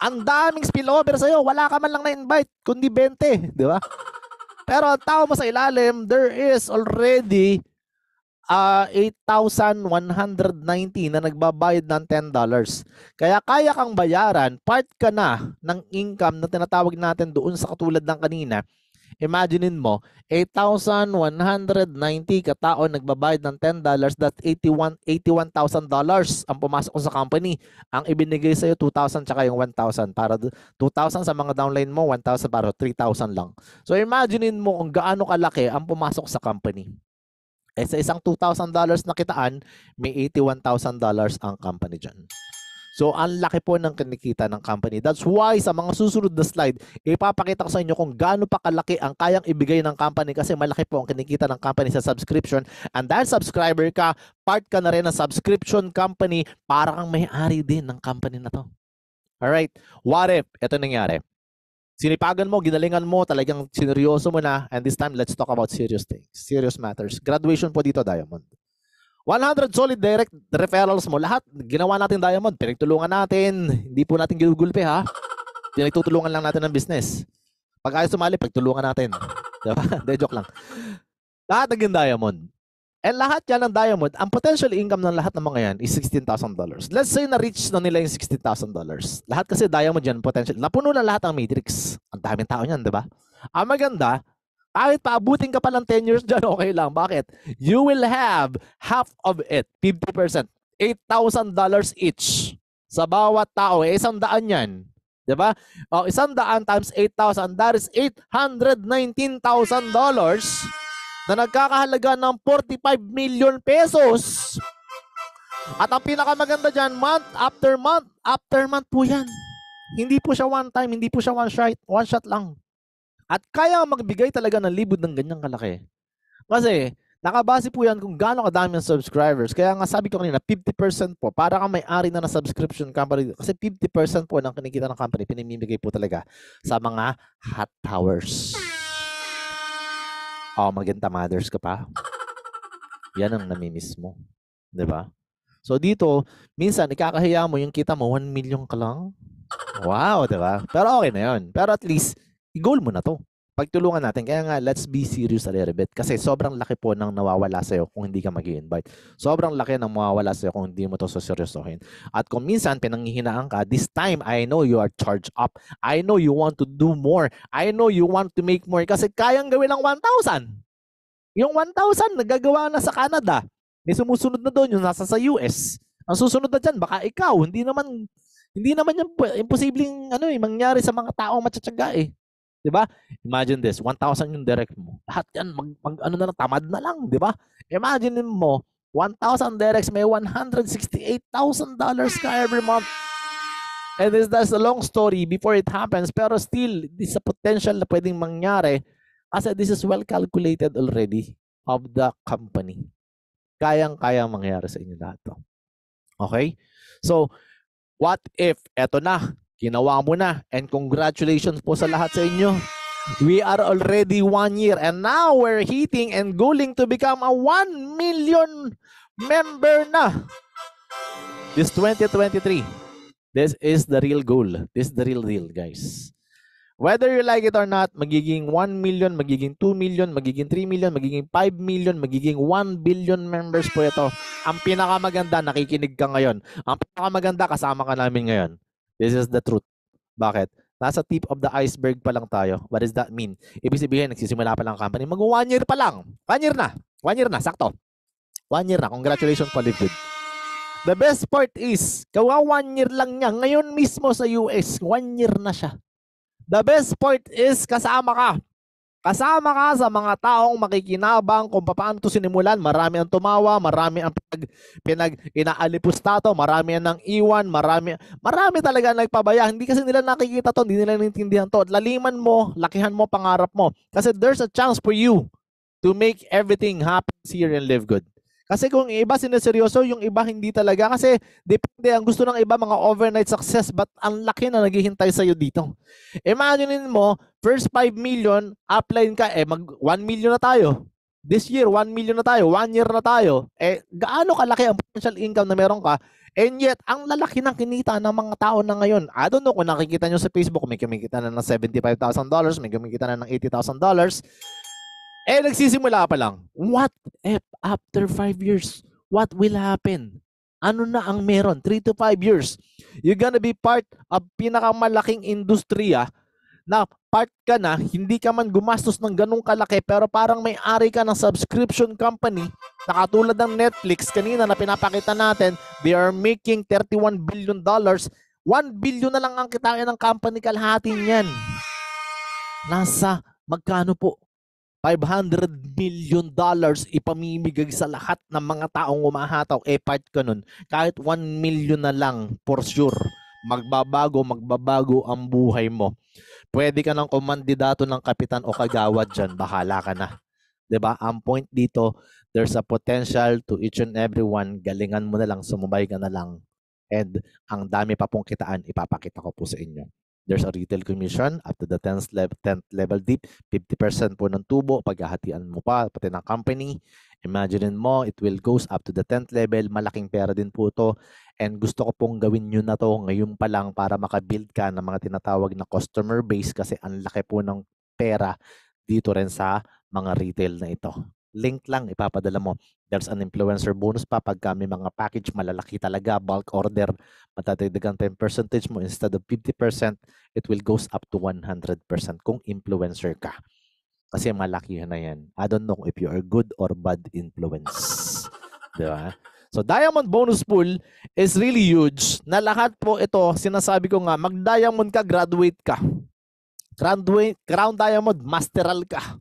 Ang daming spillover sa'yo. Wala ka man lang na-invite, kundi 20. Di ba? Pero ang tao mo sa ilalim, there is already 8,190 na nagbabayad ng $10. Kaya kaya kang bayaran, part ka na ng income na tinatawag natin doon sa katulad ng kanina. Imaginein mo, 8,190 katao nagbabayad ng $10, that's $81,000 ang pumasok sa company. Ang ibinigay sa'yo, 2,000 tsaka yung 1,000. Para 2,000 sa mga downline mo, 1,000 para 3,000 lang. So imaginein mo kung gaano kalaki ang pumasok sa company. Eh sa isang $2,000 na kitaan, may $81,000 ang company dyan. So, ang laki po ng kinikita ng company. That's why sa mga susunod na slide, ipapakita ko sa inyo kung gaano pa kalaki ang kayang ibigay ng company kasi malaki po ang kinikita ng company sa subscription. And dahil subscriber ka, part ka na rin ng subscription company para kang may-ari din ng company na to. Alright, what if ito nangyari? Sinipagan mo, ginalingan mo, talagang sineryoso mo na, and this time, let's talk about serious things, serious matters. Graduation po dito, Diamond. 100 solid direct referrals mo. Lahat, ginawa natin Diamond. Pinagtulungan natin. Hindi po natin ginugulpe, ha? Pinagtutulungan lang natin ng business. Pag ayaw sumali, pagtulungan natin. Diba? De, joke lang. Lahat naging Diamond. And lahat yan ng Diamond, ang potential income ng lahat ng mga yan is $16,000. Let's say na-reach na nila yung $16,000. Lahat kasi Diamond yan, potential. Napuno na lahat ang matrix. Ang daming tao yan, diba? Ang maganda, Kahit paabutin ka pa ng 10 years dyan, okay lang. Bakit? You will have half of it, 50%. $8,000 each sa bawat tao. Eh, 100 yan. Diba? O, 100 times 8,000, that is $819,000 na nagkakahalaga ng 45 million pesos. At ang pinakamaganda dyan, month after month po yan. Hindi po siya one time, hindi po siya one shot lang. At kaya magbigay talaga ng libod ng ganyang kalaki. Kasi nakabase po yan kung gaano kadami ang subscribers. Kaya nga sabi ko kanina, 50% po. Para kang may-ari na ng subscription company. Kasi 50% po ng kinikita ng company, pinimimigay po talaga sa mga hot towers. Oh, maganda mothers ka pa. Yan ang namimiss mo. Diba? So dito, minsan ikakahiya mo yung kita mo, 1 million ka lang. Wow, diba? Pero okay na yun. Pero at least, i-goal mo na to. Pagtulungan natin. Kaya nga, let's be serious a little bit. Kasi sobrang laki po ng nawawala sa'yo kung hindi ka mag-i-invite. Sobrang laki ng mawawala sa'yo kung hindi mo to seryosohin. At kung minsan, pinanghihinaan ka, this time, I know you are charged up. I know you want to do more. I know you want to make more. Kasi kayang gawin ng 1,000. Yung 1,000, nagagawa na sa Canada. May sumusunod na doon, yung nasa sa US. Ang susunod na dyan, baka ikaw. Hindi naman yung imposibleng mangyari sa mga taong matsatsaga eh. 'Di ba? Imagine this, 1,000 yung direct mo. Lahat yan na lang, tamad na lang, 'di ba? Imagine mo, 1,000 directs may $168,000 ka every month. And that's a long story before it happens, pero still, this is a potential na pwedeng mangyari kasi this is well calculated already of the company. Kayang-kaya mangyari sa inyo lahat to. Okay? So, what if, eto na, ginawa mo na, and congratulations po sa lahat sa inyo. We are already 1 year, and now we're hitting and going to become a 1 million member na. This 2023. This is the real goal. This is the real deal, guys. Whether you like it or not, magiging 1 million, magiging 2 million, magiging 3 million, magiging 5 million, magiging 1 billion members po ito. Ang pinakamaganda, nakikinig ka ngayon. Ang pinakamaganda, kasama ka namin ngayon. This is the truth. Bakit? Nasa tip of the iceberg pa lang tayo. What does that mean? Ibig sabihin, nagsisimula pa lang ang company. Mag 1 year pa lang. 1 year na. 1 year na, sakto. 1 year na. Congratulations po, Live Good. The best part is, kawa 1 year lang niya. Ngayon mismo sa US, 1 year na siya. The best part is kasama ka. Kasama ka sa mga taong makikinabang kung paano ito sinimulan. Marami ang tumawa, marami ang inaalipustato, marami ang iwan, marami talaga nagpabaya. Hindi kasi nila nakikita to, hindi nila naintindihan to. Laliman mo, lakihan mo pangarap mo. Kasi there's a chance for you to make everything happen here and Live Good. Kasi kung iba sineseryoso, yung iba hindi talaga. Kasi depende, ang gusto ng iba mga overnight success, but ang laki na naghihintay sa'yo dito. Imagine mo, first 5 million, upline ka, mag 1 million na tayo. This year, 1 million na tayo, 1 year na tayo. Gaano kalaki ang potential income na meron ka? And yet, ang lalaki ng kinita ng mga tao na ngayon. I don't know kung nakikita nyo sa Facebook, may kumikita na ng $75,000, may kumikita na ng $80,000. Nagsisimula pa lang. What if after 5 years, what will happen? Ano na ang meron? 3 to 5 years. You're gonna be part of pinakamalaking industriya na part ka na, hindi ka man gumastos ng ganung kalaki, pero parang may-ari ka ng subscription company na katulad ng Netflix kanina na pinapakita natin, they are making $31 billion. 1 billion na lang ang kitain ng company, kalahati niyan. Nasa magkano po? $500 million ipamimigay sa lahat ng mga taong umahataw. Part ka nun. Kahit 1 million na lang, for sure, magbabago ang buhay mo. Pwede ka ng kumandidato ng kapitan o kagawad dyan. Bahala ka na. 'Di ba? Ang point dito, there's a potential to each and everyone. Galingan mo na lang, sumubay ka na lang. And ang dami pa pong kitaan, ipapakita ko po sa inyo. There's a retail commission up to the 10th level deep. 50% po ng tubo, paghahatian mo pa, pati ng company. Imagine mo, it will goes up to the 10th level. Malaking pera din po ito. And gusto ko pong gawin nyo na to ngayon pa lang para makabuild ka ng mga tinatawag na customer base kasi ang laki po ng pera dito rin sa mga retail na ito. Link lang, ipapadala mo. There's an influencer bonus pa pagka may mga package malalaki talaga, bulk order, matatagdagan pa yung percentage mo. Instead of 50%, it will goes up to 100% kung influencer ka. Kasi malaki na yan. I don't know if you are good or bad influence. Diba? So, diamond bonus pool is really huge na lahat po ito, sinasabi ko nga, mag-diamond ka, graduate ka. Crown diamond, masteral ka.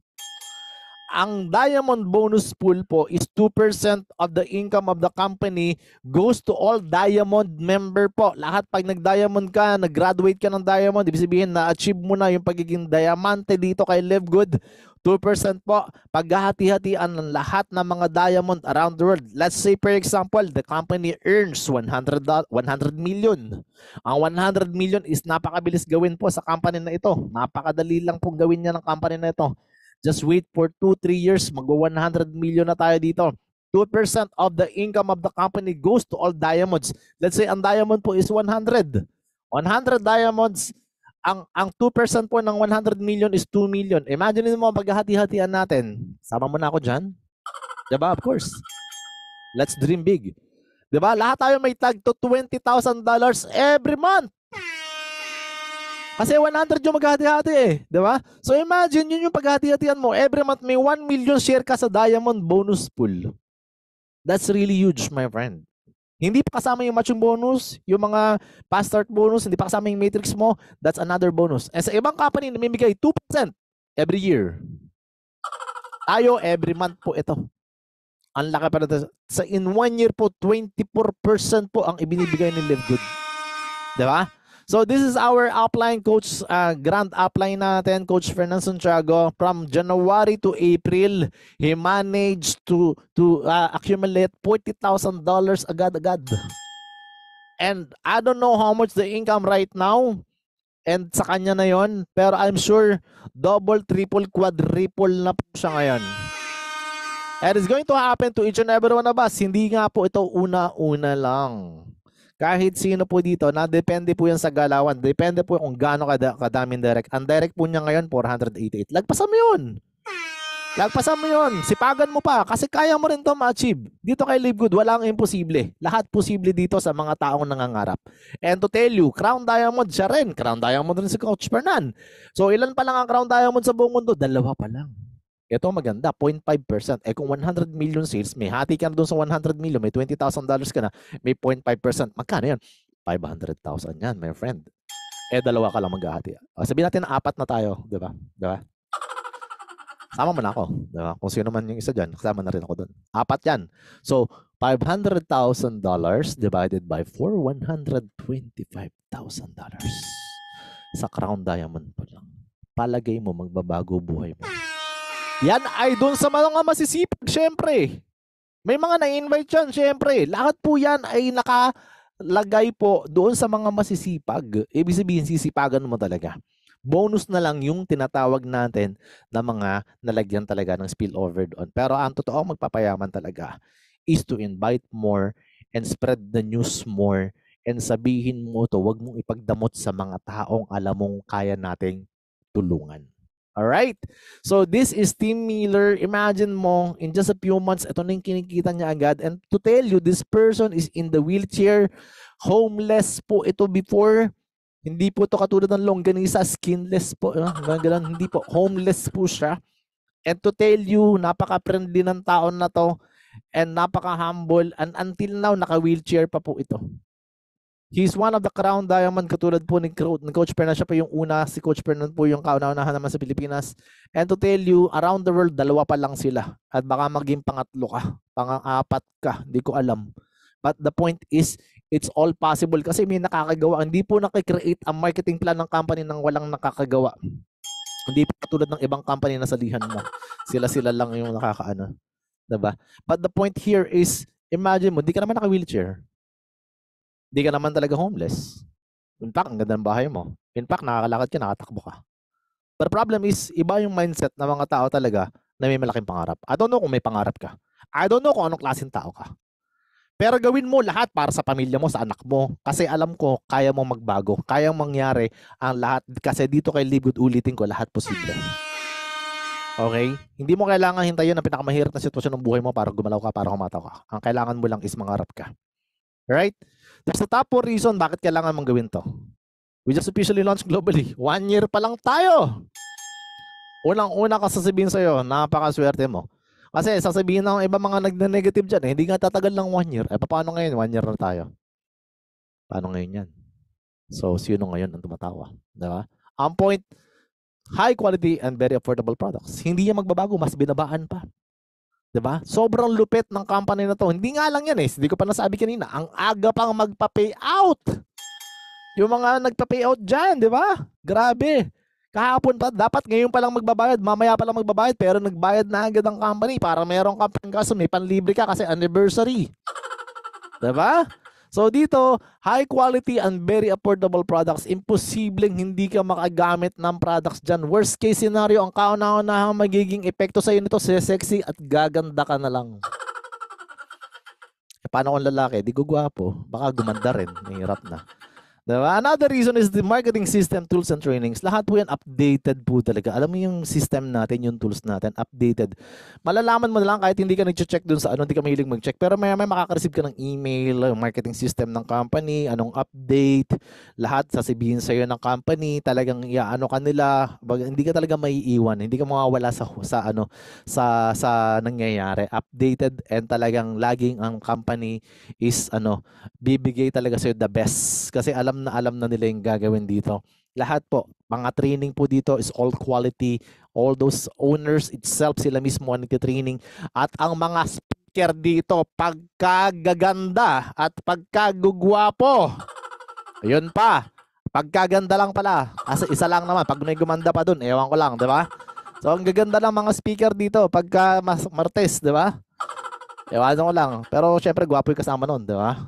Ang diamond bonus pool po is 2% of the income of the company goes to all diamond member po. Lahat pag nag-diamond ka, nag-graduate ka ng diamond, ibig sabihin na-achieve mo na yung pagiging diamante dito kay Live Good. 2% po, paghahati-hatian ng lahat ng mga diamond around the world. Let's say for example, the company earns 100 million. Ang 100 million is napakabilis gawin po sa company na ito. Napakadali lang pong gawin niya ng company na ito. Just wait for 2-3 years, mag-100 million na tayo dito. 2% of the income of the company goes to all diamonds. Let's say ang diamond po is 100. 100 diamonds, ang 2% po ng 100 million is 2 million. Imagine mo paghahati-hatian natin. Sama mo na ako dyan. Diba? Of course. Let's dream big. Diba? Lahat tayo may tag to $20,000 every month. Kasi 100 yung maghahati-hati eh. Diba? So imagine yun yung paghahati-hatian mo. Every month may 1 million share ka sa diamond bonus pool. That's really huge, my friend. Hindi pa kasama yung matching bonus, yung mga past start bonus, hindi pa kasama yung matrix mo, that's another bonus. And sa ibang company, namimigay 2% every year. Tayo, every month po ito. Ang laki pa na. Sa in 1 year po, 24% po ang ibinibigay ni Live Good. Diba? So this is our upline coach, grand upline natin, Coach Fernando Santiago. From January to April, he managed to accumulate $40,000 agad-agad. And I don't know how much the income right now. And sa kanya na yon, pero I'm sure double, triple, quadruple na po siya ngayon. And it's going to happen to each and every one of us. Hindi nga po ito una-una lang. Kahit sino po dito, na depende po yan sa galawan. Depende po kung gaano kadaming direct. Ang direct po niya ngayon, 488. Lagpasan mo yun. Lagpasan mo yun. Sipagan mo pa. Kasi kaya mo rin ito ma-achieve. Dito kay Live Good, walang imposible. Lahat posible dito sa mga taong nangangarap. And to tell you, Crown Diamond siya rin. Crown Diamond rin si Coach Fernan. So ilan pa lang ang Crown Diamond sa buong mundo? 2 pa lang. Ito maganda, 0.5%. Eh kung 100 million sales, may hati ka na doon sa 100 million, may $20,000 ka na, may 0.5%. Magkano yan? 500,000 yan, my friend. Eh, 2 ka lang maghahati. Sabihin natin na 4 na tayo, di ba? Di ba? Sama mo na ako, di ba? Kung sino man yung isa dyan, kasama na rin ako doon. 4 yan. So, $500,000 divided by 4, $125,000. Sa Crown Diamond pa lang. Palagay mo, magbabago buhay mo. Yan ay doon sa mga masisipag, syempre. May mga na-invite yan, syempre. Lahat po yan ay nakalagay po doon sa mga masisipag. Ibig sabihin, sisipagan mo talaga. Bonus na lang yung tinatawag natin na mga nalagyan talaga ng spillover doon. Pero ang totoo magpapayaman talaga is to invite more and spread the news more and sabihin mo to, wag mong ipagdamot sa mga taong alam mong kaya nating tulungan. Alright? So, this is Tim Miller. Imagine mo, in just a few months, ito na yung kinikita niya agad. And to tell you, this person is in the wheelchair. Homeless po ito before. Hindi po ito katulad ng longganisa. Skinless po. Ganun, hindi po. Homeless po siya. And to tell you, napaka-friendly ng taon na to. And napaka-humble. And until now, naka-wheelchair pa po ito. He's one of the Crown Diamond katulad po ni Coach Fernan. Siya pa yung una. Si Coach Fernan po yung kauna-unahan naman sa Pilipinas. And to tell you, around the world, 2 pa lang sila. At baka maging pangatlo ka. Pang-apat ka. Hindi ko alam. But the point is, it's all possible kasi may nakakagawa. Hindi po nakikreate ang marketing plan ng company nang walang nakakagawa. Hindi po katulad ng ibang company na salihan mo. Sila-sila lang yung nakakaano. Diba? But the point here is, imagine mo, di ka naman naka-wheelchair. Di ka naman talaga homeless. In fact, ang ganda ng bahay mo. In fact, nakakalakad ka, nakatakbo ka. But the problem is, iba yung mindset ng mga tao talaga na may malaking pangarap. I don't know kung may pangarap ka. I don't know kung anong klaseng tao ka. Pero gawin mo lahat para sa pamilya mo, sa anak mo. Kasi alam ko, kaya mo magbago. Kaya mangyari ang lahat. Kasi dito kay Live Good, ulitin ko, lahat posible. Okay? Hindi mo kailangan hintayin ang pinakamahirap na sitwasyon ng buhay mo para gumalaw ka, para humataw ka. Ang kailangan mo lang is mangarap ka. Right? That's the top 4 reason bakit kailangan mong gawin to. We just officially launched globally. 1 year pa lang tayo. Unang-una ka sasabihin sa'yo, napakaswerte mo. Kasi sasabihin ng iba mga nagne-negative dyan, hindi nga tatagal ng 1 year. Paano ngayon? 1 year na tayo. Paano ngayon yan? So, sino ngayon ang tumatawa? Diba? Ang point, high quality and very affordable products. Hindi yan magbabago, mas binabaan pa. 'Di ba? Sobrang lupit ng company na 'to. Hindi nga lang 'yan hindi ko pa nasabi kanina, ang aga pang magpa-payout. Yung mga nagpa-payout diyan, 'di ba? Grabe. Kahapon pa, dapat ngayon pa lang magbabayad, mamaya pa lang magbabayad, pero nagbayad na agad ang company para meron kang kaso may panlibre ka kasi anniversary. 'Di ba? So dito, high quality and very affordable products. Imposibleng hindi ka makagamit ng products dyan. Worst case scenario, ang kauna-unahang magiging epekto sa'yo nito, sexy at gaganda ka na lang. Paano kung lalaki? Di gugwapo. Baka gumanda rin. Mahirap na. Diba? Another reason is the marketing system, tools, and trainings. Lahat po yan updated po talaga. Alam mo yung system natin, yung tools natin, updated. Malalaman mo na lang kahit hindi ka nag-check dun sa ano, hindi ka mahilig mag-check. Pero may makaka-receive ka ng email, marketing system ng company, anong update, lahat sasabihin sa'yo ng company, talagang iaano ka nila. Hindi ka talaga maiiwan, hindi ka mawawala sa nangyayari. Updated and talagang laging ang company is bibigay talaga sa'yo the best. Kasi alam na nila yung gagawin dito. Lahat po, mga training po dito is all quality. All those owners itself, sila mismo ang nagtitraining. At ang mga speaker dito, pagkagaganda at pagkagugwapo. Ayun pa, pagkaganda lang pala. Kasi isa lang naman, pag may gumanda pa dun, ewan ko lang, di ba? So, ang gaganda lang mga speaker dito, pagka martes, di ba? Ewan ko lang. Pero syempre, gwapo yung kasama nun, di ba?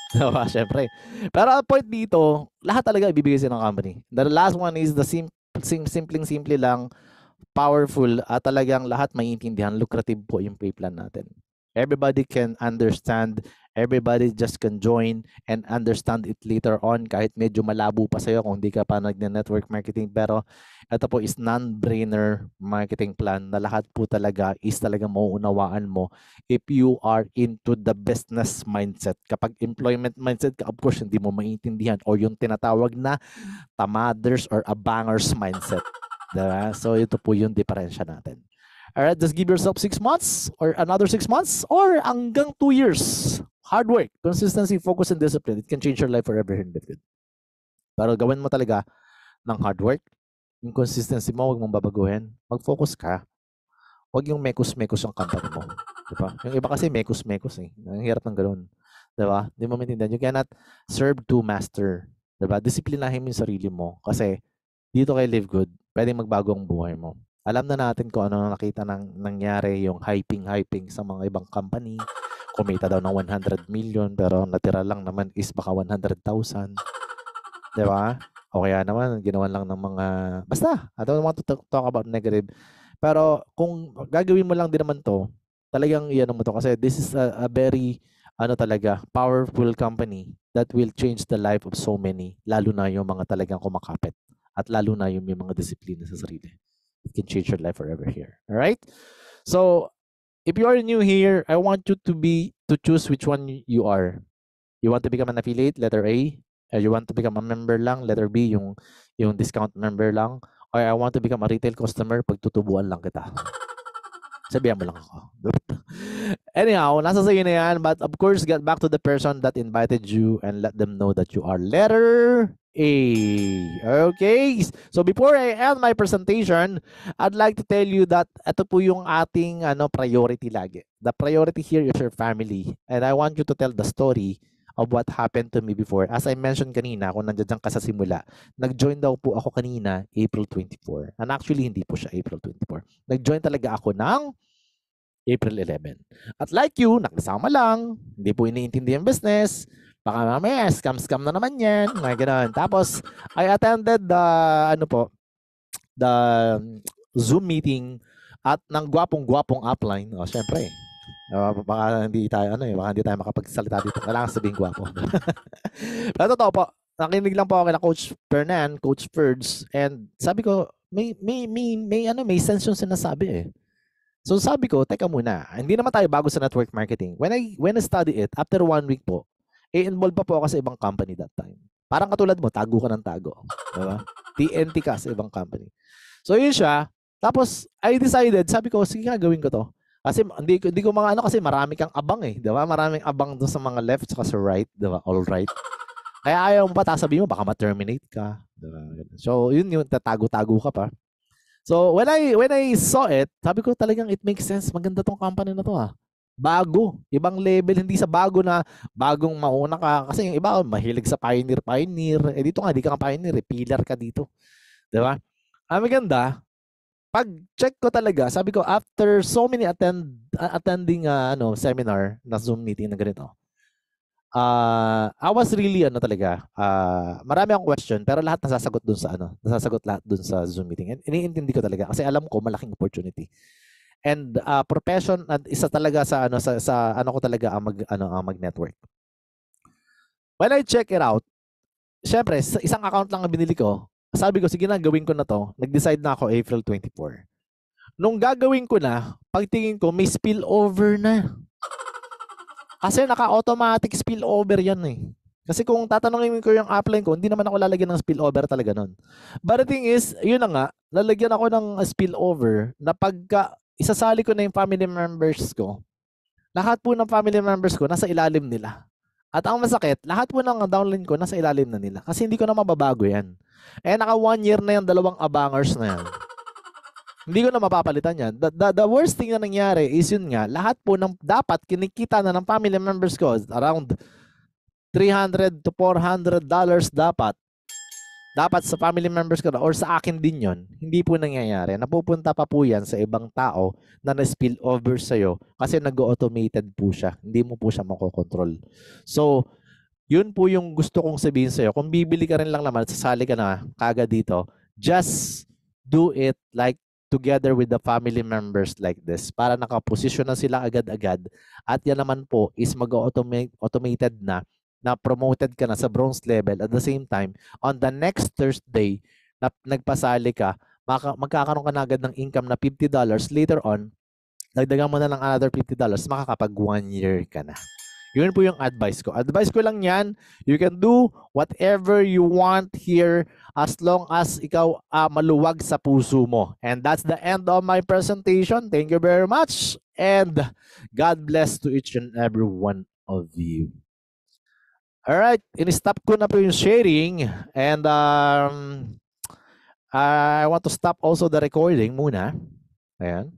Diba? Syempre. Pero ang point dito, lahat talaga ibibigay sila ng company. The last one is the simple lang, powerful, at talagang lahat maiintindihan. Lucrative po yung pay plan natin. Everybody can understand. Everybody just can join and understand it later on kahit medyo malabo pa sa'yo kung hindi ka pa nagne-network marketing. Pero ito po is non-brainer marketing plan na lahat po talaga is talagang mauunawaan mo if you are into the business mindset. Kapag employment mindset ka, of course, hindi mo maintindihan or yung tinatawag na tamaders or abangers mindset. Diba? So ito po yung diferensya natin. Alright, just give yourself 6 months or another 6 months or hanggang 2 years. Hard work, consistency, focus, and discipline. It can change your life forever and ever. Pero gawin mo talaga ng hard work. Yung consistency mo, huwag mong babaguhin. Mag-focus ka. Huwag yung mekos-mekos ang company mo. Diba? Yung iba kasi mekos-mekos eh. Ang hirap ng ganoon. Diba? Hindi mo maintindihan. You cannot serve to master. Diba? Disiplinahin mo yung sarili mo. Kasi dito kay Live Good, pwedeng magbago ang buhay mo. Alam na natin kung ano nakita nangyari, yung hyping sa mga ibang company. Kumita daw ng 100 million pero natira lang naman is baka 100,000. Diba? O kaya naman, ginawan lang ng mga, basta, I don't want to talk about negative. Pero kung gagawin mo lang din naman to, talagang iyan mo to kasi this is a very, talaga, powerful company that will change the life of so many, lalo na yung mga talagang kumakapit at lalo na yung may mga disiplina sa sarili. It can change your life forever here. All right? So, if you are new here, I want you to choose which one you are. You want to become an affiliate, letter A. You want to become a member lang, letter B, yung discount member lang. Or I want to become a retail customer, pagtutubuan lang kita. Sabihan mo lang ako. Anyhow, nasa sa'yo na yan. But of course, get back to the person that invited you and let them know that you are letter A. Okay? So before I end my presentation, I'd like to tell you that ito po yung ating priority lagi. The priority here is your family. And I want you to tell the story of what happened to me before. As I mentioned kanina, kung nandiyan ka sa simula, nag-join daw po ako kanina April 24. And actually, hindi po siya April 24. Nag-join talaga ako ng April 11. At like you, nakasama lang, hindi po iniintindi yung business, baka mamaya, scam na naman yan, mga ganun. Tapos, I attended the Zoom meeting at ng gwapong-gwapong upline. O, syempre, baka hindi tayo makapagsalita dito. Kailangan sabihin gwapo. Pero totoo po, nakinig lang po ako kay Coach Fernan, Coach Ferds, and sabi ko, may sense yung sinasabi eh. So sabi ko, teka muna, hindi naman tayo bago sa network marketing. When I study it, after 1 week po, involved pa po ako sa ibang company that time. Parang katulad mo, tago ka ng tago. Diba? TNT ka sa ibang company. So yun siya, Tapos, I decided, sabi ko, sige nga, gawin ko to. Kasi hindi ko mga ano, kasi marami kang abang eh. Di ba? Maraming abang doon sa mga left saka sa right. Di ba? All right. Kaya ayaw mo pa, tapos sabihin mo, baka ma-terminate ka. Di ba? So, yun yung tatago-tago ka pa. So, when I saw it, sabi ko talagang it makes sense. Maganda tong company na to ah. Bago. Ibang level. Hindi sa bago na bagong mauna ka. Kasi yung iba, mahilig sa pioneer. Eh dito nga, di ka pioneer. Eh. Pillar ka dito. Di ba? Ang maganda, pag-check ko talaga, sabi ko, after so many attending seminar na Zoom meeting na ganito, I was really marami akong question pero lahat nasasagot lahat dun sa Zoom meeting. And iniintindi ko talaga kasi alam ko malaking opportunity. And profession at isa talaga sa ano ko talaga ang mag-network. When I check it out, syempre isang account lang ang binili ko. Sabi ko sige na gawin ko na to. Nag-decide na ako April 24. Nung gagawin ko na, pagtingin ko may spillover na. Kasi naka-automatic spillover yan eh. Kasi kung tatanungin ko yung upline ko, hindi naman ako lalagyan ng spillover talaga nun. But the thing is, yun na nga, lalagyan ako ng spillover na pagka isasali ko na yung family members ko, lahat po ng family members ko nasa ilalim nila. At ang masakit, lahat po ng downline ko nasa ilalim na nila. Kasi hindi ko na mababago yan. Eh naka 1 year na yung dalawang abangers na yan. Hindi ko na mapapalitan yan. The worst thing na nangyari is yun nga, lahat po ng dapat kinikita na ng family members ko, around $300 to $400 dapat sa family members ko na, or sa akin din yon, hindi po nangyayari. Napupunta pa po yan sa ibang tao na na-spill over sa'yo kasi nag-automated po siya. Hindi mo po siya makokontrol. So, yun po yung gusto kong sabihin sa'yo. Kung bibili ka rin lang naman, sasali ka na kagad dito, just do it like together with the family members like this para nakaposisyon na sila agad-agad at yan naman po is mag-automated na promoted ka na sa bronze level at the same time on the next Thursday na nagpasali ka magkakaroon ka na agad ng income na $50 later on dagdagan mo na ng another $50 makakapag 1 year ka na. Yun po yung advice ko. Advice ko lang yan. You can do whatever you want here as long as ikaw maluwag sa puso mo. And that's the end of my presentation. Thank you very much. And God bless to each and every one of you. Alright. In-stop ko na po yung sharing. And I want to stop also the recording muna. Ayan.